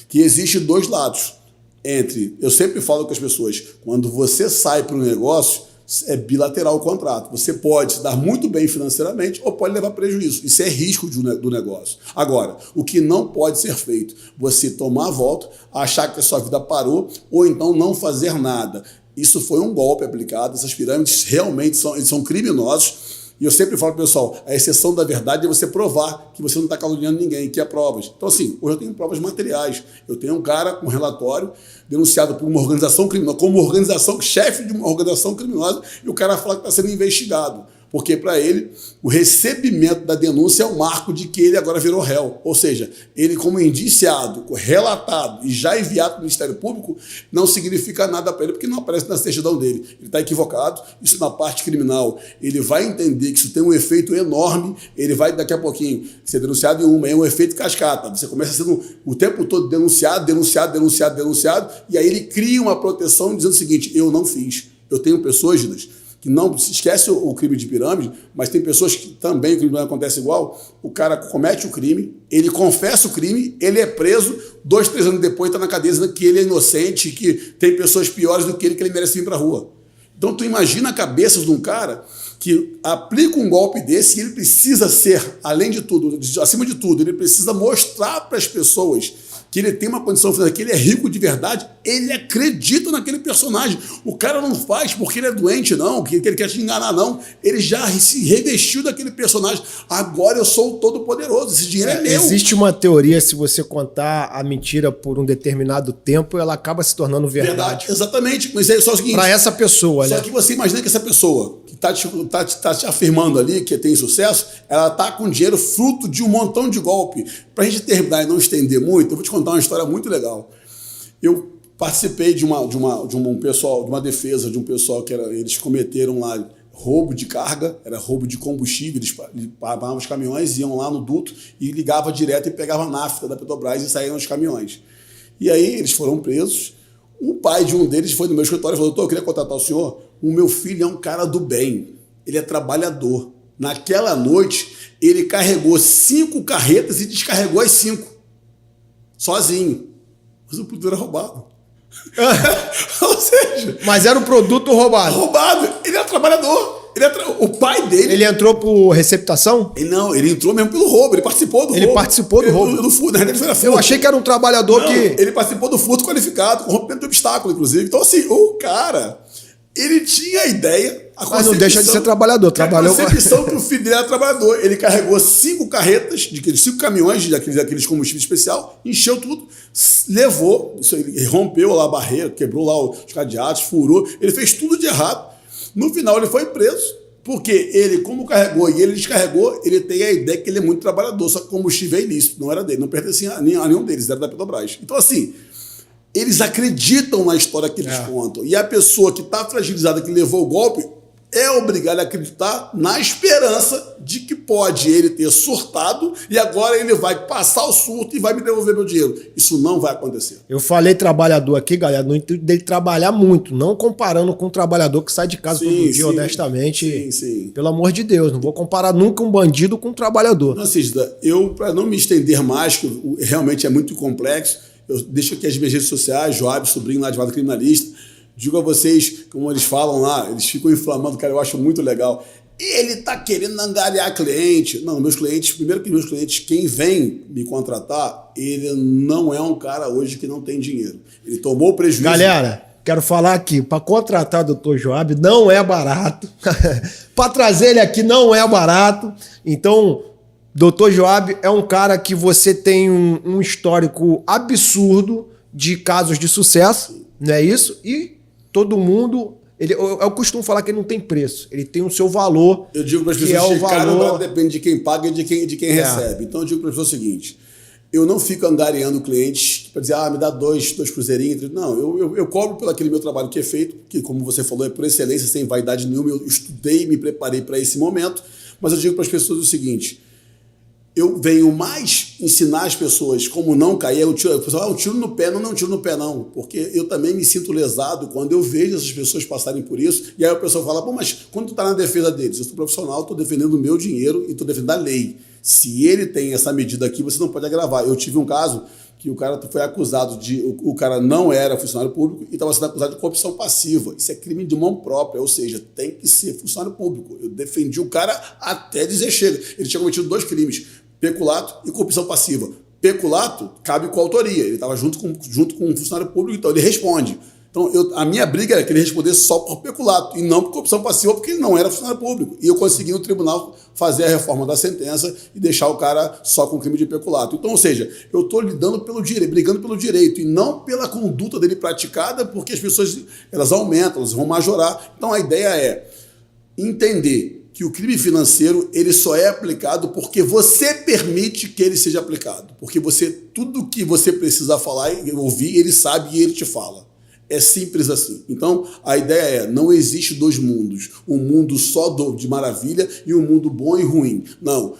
que existem 2 lados. Eu sempre falo com as pessoas, quando você sai para um negócio, é bilateral o contrato. Você pode se dar muito bem financeiramente ou pode levar prejuízo. Isso é risco do negócio. Agora, o que não pode ser feito, você tomar a volta, achar que a sua vida parou ou então não fazer nada. Isso foi um golpe aplicado, essas pirâmides realmente são criminosos. E eu sempre falo para o pessoal, a exceção da verdade é você provar que você não está caluniando ninguém, que é provas. Então, assim, hoje eu tenho provas materiais. Eu tenho um cara com relatório denunciado por uma organização criminosa, como chefe de uma organização criminosa, e o cara fala que está sendo investigado. Porque, para ele, o recebimento da denúncia é o marco de que ele agora virou réu. Ou seja, ele, como indiciado, relatado e já enviado para o Ministério Público, não significa nada para ele, porque não aparece na certidão dele. Ele está equivocado. Isso, na parte criminal, ele vai entender que isso tem um efeito enorme. Ele vai, daqui a pouquinho, ser denunciado em uma. É um efeito cascata. Você começa sendo o tempo todo denunciado, e aí ele cria uma proteção dizendo o seguinte, eu não fiz. Eu tenho pessoas, Ginas, que não se esquece o crime de pirâmide, mas tem pessoas que também o crime não acontece igual. O cara comete o crime, ele confessa o crime, ele é preso, 2, 3 anos depois está na cadeia dizendo que ele é inocente, que tem pessoas piores do que ele merece vir para a rua. Então tu imagina a cabeça de um cara que aplica um golpe desse e ele precisa ser, além de tudo, acima de tudo, ele precisa mostrar para as pessoas que ele tem uma condição financeira, que ele é rico de verdade, ele acredita naquele personagem. O cara não faz porque ele é doente, não, que ele quer te enganar, não. Ele já se revestiu daquele personagem. Agora eu sou o todo-poderoso, esse dinheiro é meu. Existe uma teoria, se você contar a mentira por um determinado tempo, ela acaba se tornando verdade. Exatamente, mas é só o seguinte... Para essa pessoa, né? Só que você imagina que essa pessoa que está te afirmando ali que tem sucesso, ela está com dinheiro fruto de um montão de golpe. Para a gente terminar e não estender muito, eu vou te contar uma história muito legal. Eu participei de uma defesa de um pessoal que eles cometeram lá roubo de carga, era roubo de combustível, eles paravam os caminhões, iam lá no duto e ligavam direto e pegavam a nafta da Petrobras e saíam os caminhões. E aí eles foram presos. O pai de um deles foi no meu escritório e falou, doutor, eu queria contratar o senhor. O meu filho é um cara do bem, ele é trabalhador. Naquela noite, ele carregou 5 carretas e descarregou as 5, sozinho. Mas o produto era roubado. Ou seja... Mas era um produto roubado. Roubado. Ele era trabalhador. O pai dele... Ele entrou por receptação? Ele entrou mesmo pelo roubo. Ele participou do roubo. Ele participou do roubo? Do furto. Na verdade, ele foi furto. Eu achei que era um trabalhador que... Ele participou do furto qualificado, com rompimento de obstáculo, inclusive. Então, assim, o cara... Ele tinha a ideia... Mas não deixa de ser trabalhador. A concepção que o filho dele era trabalhador. Ele carregou 5 carretas, 5 caminhões daqueles combustíveis especial, encheu tudo, levou, ele rompeu lá a barreira, quebrou lá os cadeados, furou, ele fez tudo de errado. No final ele foi preso, porque ele, como carregou e ele descarregou, ele tem a ideia que ele é muito trabalhador, só que o combustível é ilícito, não era dele, não pertencia a nenhum deles, era da Petrobras. Então, assim... Eles acreditam na história que eles contam. E a pessoa que está fragilizada, que levou o golpe, é obrigada a acreditar na esperança de que pode ele ter surtado e agora ele vai passar o surto e vai me devolver meu dinheiro. Isso não vai acontecer. Eu falei trabalhador aqui, galera, no intuito dele trabalhar muito, não comparando com um trabalhador que sai de casa todo dia, honestamente. Sim. Pelo amor de Deus, não vou comparar nunca um bandido com um trabalhador. Não, Cida, para não me estender mais, que realmente é muito complexo, eu deixo aqui as minhas redes sociais, Joab, sobrinho lá de Advogado Criminalista. Digo a vocês, como eles falam lá, eles ficam inflamando, cara, eu acho muito legal. Ele tá querendo angariar cliente. Não, primeiro que meus clientes, quem vem me contratar, ele não é um cara hoje que não tem dinheiro. Ele tomou prejuízo. Galera, quero falar aqui, para contratar o Dr. Joab não é barato. Para trazer ele aqui não é barato. Então... Dr. Joab é um cara que você tem um histórico absurdo de casos de sucesso, não é isso? E todo mundo... Eu costumo falar que ele não tem preço, ele tem o seu valor. Eu digo para as pessoas que caro depende de quem paga e de quem recebe. Então eu digo para as pessoas o seguinte, eu não fico angariando clientes para dizer, me dá dois cruzeirinhos. Não, eu cobro pelo aquele meu trabalho que é feito, que como você falou, é por excelência, sem vaidade nenhuma. Eu estudei e me preparei para esse momento, mas eu digo para as pessoas o seguinte... Eu venho mais ensinar as pessoas como não cair. O pessoal, um tiro no pé, não tiro no pé não, porque eu também me sinto lesado quando eu vejo essas pessoas passarem por isso, e aí o pessoal fala, mas quando tu está na defesa deles? Eu sou profissional, estou defendendo o meu dinheiro e estou defendendo a lei. Se ele tem essa medida aqui, você não pode agravar. Eu tive um caso que o cara foi acusado de... O cara não era funcionário público e estava sendo acusado de corrupção passiva. Isso é crime de mão própria, ou seja, tem que ser funcionário público. Eu defendi o cara até dizer chega. Ele tinha cometido 2 crimes, peculato e corrupção passiva. Peculato cabe com autoria. Ele estava junto com um funcionário público, então ele responde. Então, a minha briga era que ele respondesse só por peculato e não por corrupção passiva, porque ele não era funcionário público. E eu consegui no tribunal fazer a reforma da sentença e deixar o cara só com crime de peculato. Então, ou seja, eu estou lidando pelo direito, brigando pelo direito e não pela conduta dele praticada, porque as pessoas elas aumentam, elas vão majorar. Então, a ideia é entender que o crime financeiro ele só é aplicado porque você permite que ele seja aplicado. Porque tudo que você precisa falar e ouvir, ele sabe e ele te fala. É simples assim. Então, a ideia é, não existe 2 mundos. Um mundo só de maravilha e um mundo bom e ruim. Não.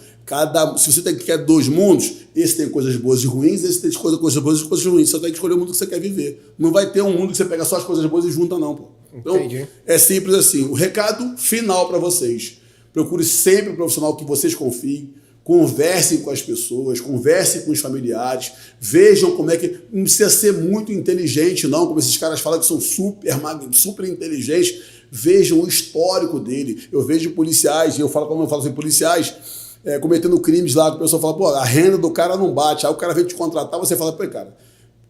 Se você quer 2 mundos, esse tem coisas boas e ruins, esse tem coisas boas e coisas ruins. Você tem que escolher o mundo que você quer viver. Não vai ter um mundo que você pega só as coisas boas e junta, não. Pô. Então, entendi. É simples assim. O recado final para vocês. Procure sempre um profissional que vocês confiem. Conversem com as pessoas, conversem com os familiares, vejam como é que... Não precisa ser muito inteligente, não, como esses caras falam que são super inteligentes. Vejam o histórico dele. Eu vejo policiais, como eu falo assim, policiais cometendo crimes lá, que o pessoal fala, pô, a renda do cara não bate. Aí o cara vem te contratar, você fala, pô, cara,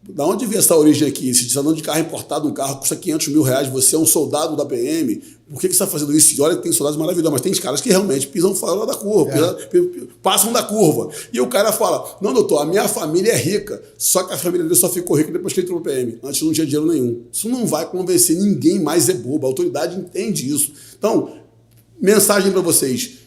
da onde veio essa origem aqui? Se você andando de carro importado, um carro custa 500 mil reais, você é um soldado da PM, por que você está fazendo isso? E olha que tem soldados maravilhosos, mas tem caras que realmente pisam fora da curva, passam da curva. E o cara fala, não, doutor, a minha família é rica, só que a família dele só ficou rica depois que ele entrou no PM. Antes não tinha dinheiro nenhum. Isso não vai convencer ninguém mais, é bobo. A autoridade entende isso. Então, mensagem para vocês.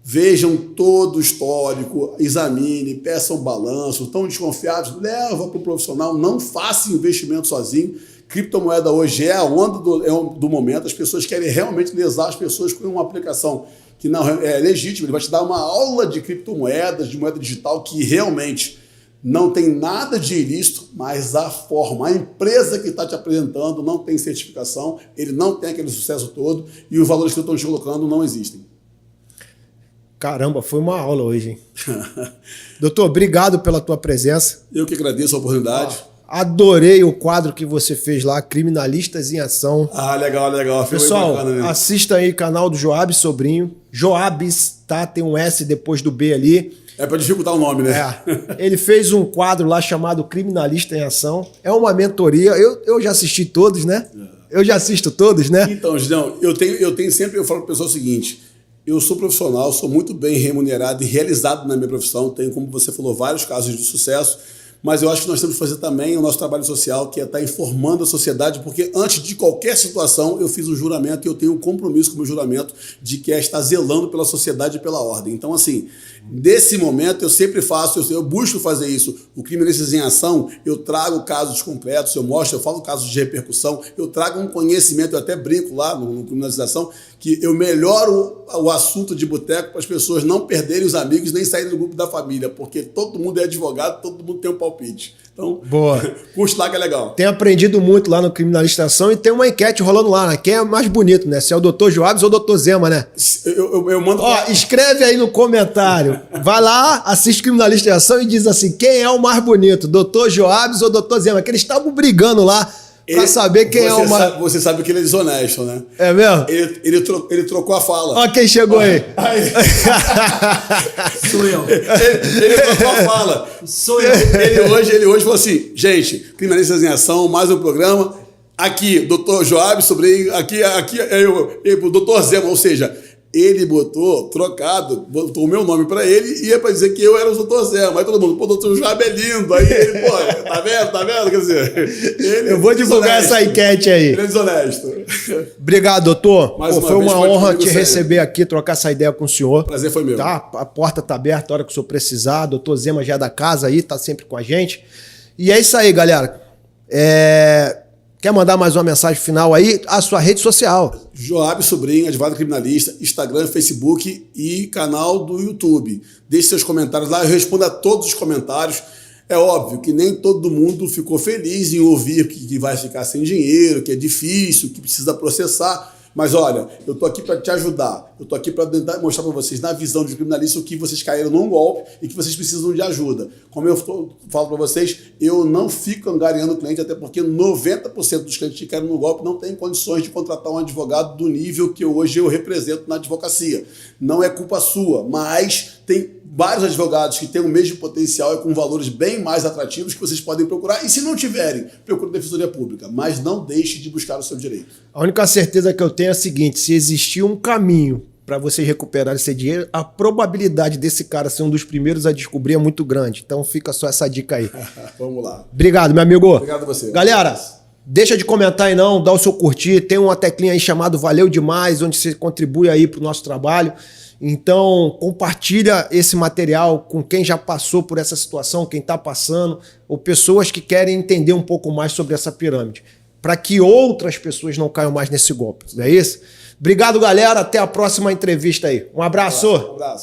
Vejam todo o histórico, examine, peçam balanço, estão desconfiados, leva para o profissional, não faça investimento sozinho. Criptomoeda hoje é a onda do momento, as pessoas querem realmente lesar as pessoas com uma aplicação que não é legítima. Ele vai te dar uma aula de criptomoedas, de moeda digital, que realmente não tem nada de ilícito, mas a forma, a empresa que está te apresentando não tem certificação, ele não tem aquele sucesso todo e os valores que estão te colocando não existem. Caramba, foi uma aula hoje, hein? Doutor, obrigado pela tua presença. Eu que agradeço a oportunidade. Adorei o quadro que você fez lá, Criminalistas em Ação. Ah, legal. Pessoal, assista aí o canal do Joab Sobrinho. Joabes, tá? Tem um S depois do B ali. É para dificultar o nome, né? Ele fez um quadro lá chamado Criminalista em Ação. É uma mentoria. Eu já assisti todos, né? Eu já assisto todos, né? Então, Gideão, eu falo para o pessoal o seguinte... Eu sou profissional, sou muito bem remunerado e realizado na minha profissão. Tenho, como você falou, vários casos de sucesso. Mas eu acho que nós temos que fazer também o nosso trabalho social, que é estar informando a sociedade, porque antes de qualquer situação eu fiz um juramento e eu tenho um compromisso com o meu juramento de que é estar zelando pela sociedade e pela ordem. Então, assim, nesse momento eu sempre faço, eu busco fazer isso. O Criminalistas em Ação, eu trago casos completos, eu falo casos de repercussão, eu trago um conhecimento, eu até brinco lá no Criminalização, que eu melhoro o assunto de boteco para as pessoas não perderem os amigos nem saírem do grupo da família, porque todo mundo é advogado, todo mundo tem um palpite. Então, boa. Curte lá que é legal. Tenho aprendido muito lá no Criminalização e tem uma enquete rolando lá, né? Quem é mais bonito, né? Se é o Dr. Joabes ou o Dr. Zema, né? Eu mando... Escreve aí no comentário. Vai lá, assiste Criminalização e diz assim, quem é o mais bonito? Dr. Joabes ou Dr. Zema? Que eles estavam brigando lá pra saber quem é o mais... Você sabe que ele é desonesto, né? É mesmo? Ele trocou a fala. Ó quem chegou aí. Sou eu. Ele trocou a fala. Sou eu. Ele hoje falou assim, gente, Criminalistas em Ação, mais um programa. Aqui, Dr. Joab, Sobrinho, aqui é o Dr. Zema, ou seja... Ele botou o meu nome pra ele e é pra dizer que eu era o Dr. Zema. Aí todo mundo, pô, Dr. Joab é lindo. Aí ele, pô, tá vendo? Quer dizer, eu vou divulgar essa enquete aí. Ele é desonesto. Obrigado, doutor. Foi uma honra te receber aqui, trocar essa ideia com o senhor. Prazer foi meu. Tá? A porta tá aberta a hora que o senhor precisar. Dr. Zema já é da casa aí, tá sempre com a gente. E é isso aí, galera. Quer mandar mais uma mensagem final aí? A sua rede social. Joab Sobrinho, advogado criminalista, Instagram, Facebook e canal do YouTube. Deixe seus comentários lá, eu respondo a todos os comentários. É óbvio que nem todo mundo ficou feliz em ouvir que vai ficar sem dinheiro, que é difícil, que precisa processar. Mas olha, eu tô aqui para te ajudar. Eu tô aqui para tentar mostrar para vocês, na visão de criminalista, o que vocês caíram num golpe e que vocês precisam de ajuda. Como eu falo para vocês, eu não fico angariando cliente, até porque 90% dos clientes que caíram no golpe não têm condições de contratar um advogado do nível que hoje eu represento na advocacia. Não é culpa sua, mas tem vários advogados que têm o mesmo potencial e com valores bem mais atrativos que vocês podem procurar. E se não tiverem, procure a Defensoria Pública. Mas não deixe de buscar o seu direito. A única certeza que eu tenho é a seguinte: se existir um caminho para vocês recuperarem esse dinheiro, a probabilidade desse cara ser um dos primeiros a descobrir é muito grande. Então fica só essa dica aí. Vamos lá. Obrigado, meu amigo. Obrigado a você. Galera, deixa de comentar aí não, dá o seu curtir. Tem uma teclinha aí chamada Valeu Demais, onde você contribui aí para o nosso trabalho. Então, compartilha esse material com quem já passou por essa situação, quem está passando, ou pessoas que querem entender um pouco mais sobre essa pirâmide, para que outras pessoas não caiam mais nesse golpe. Não é isso? Obrigado, galera. Até a próxima entrevista aí. Um abraço. Um abraço.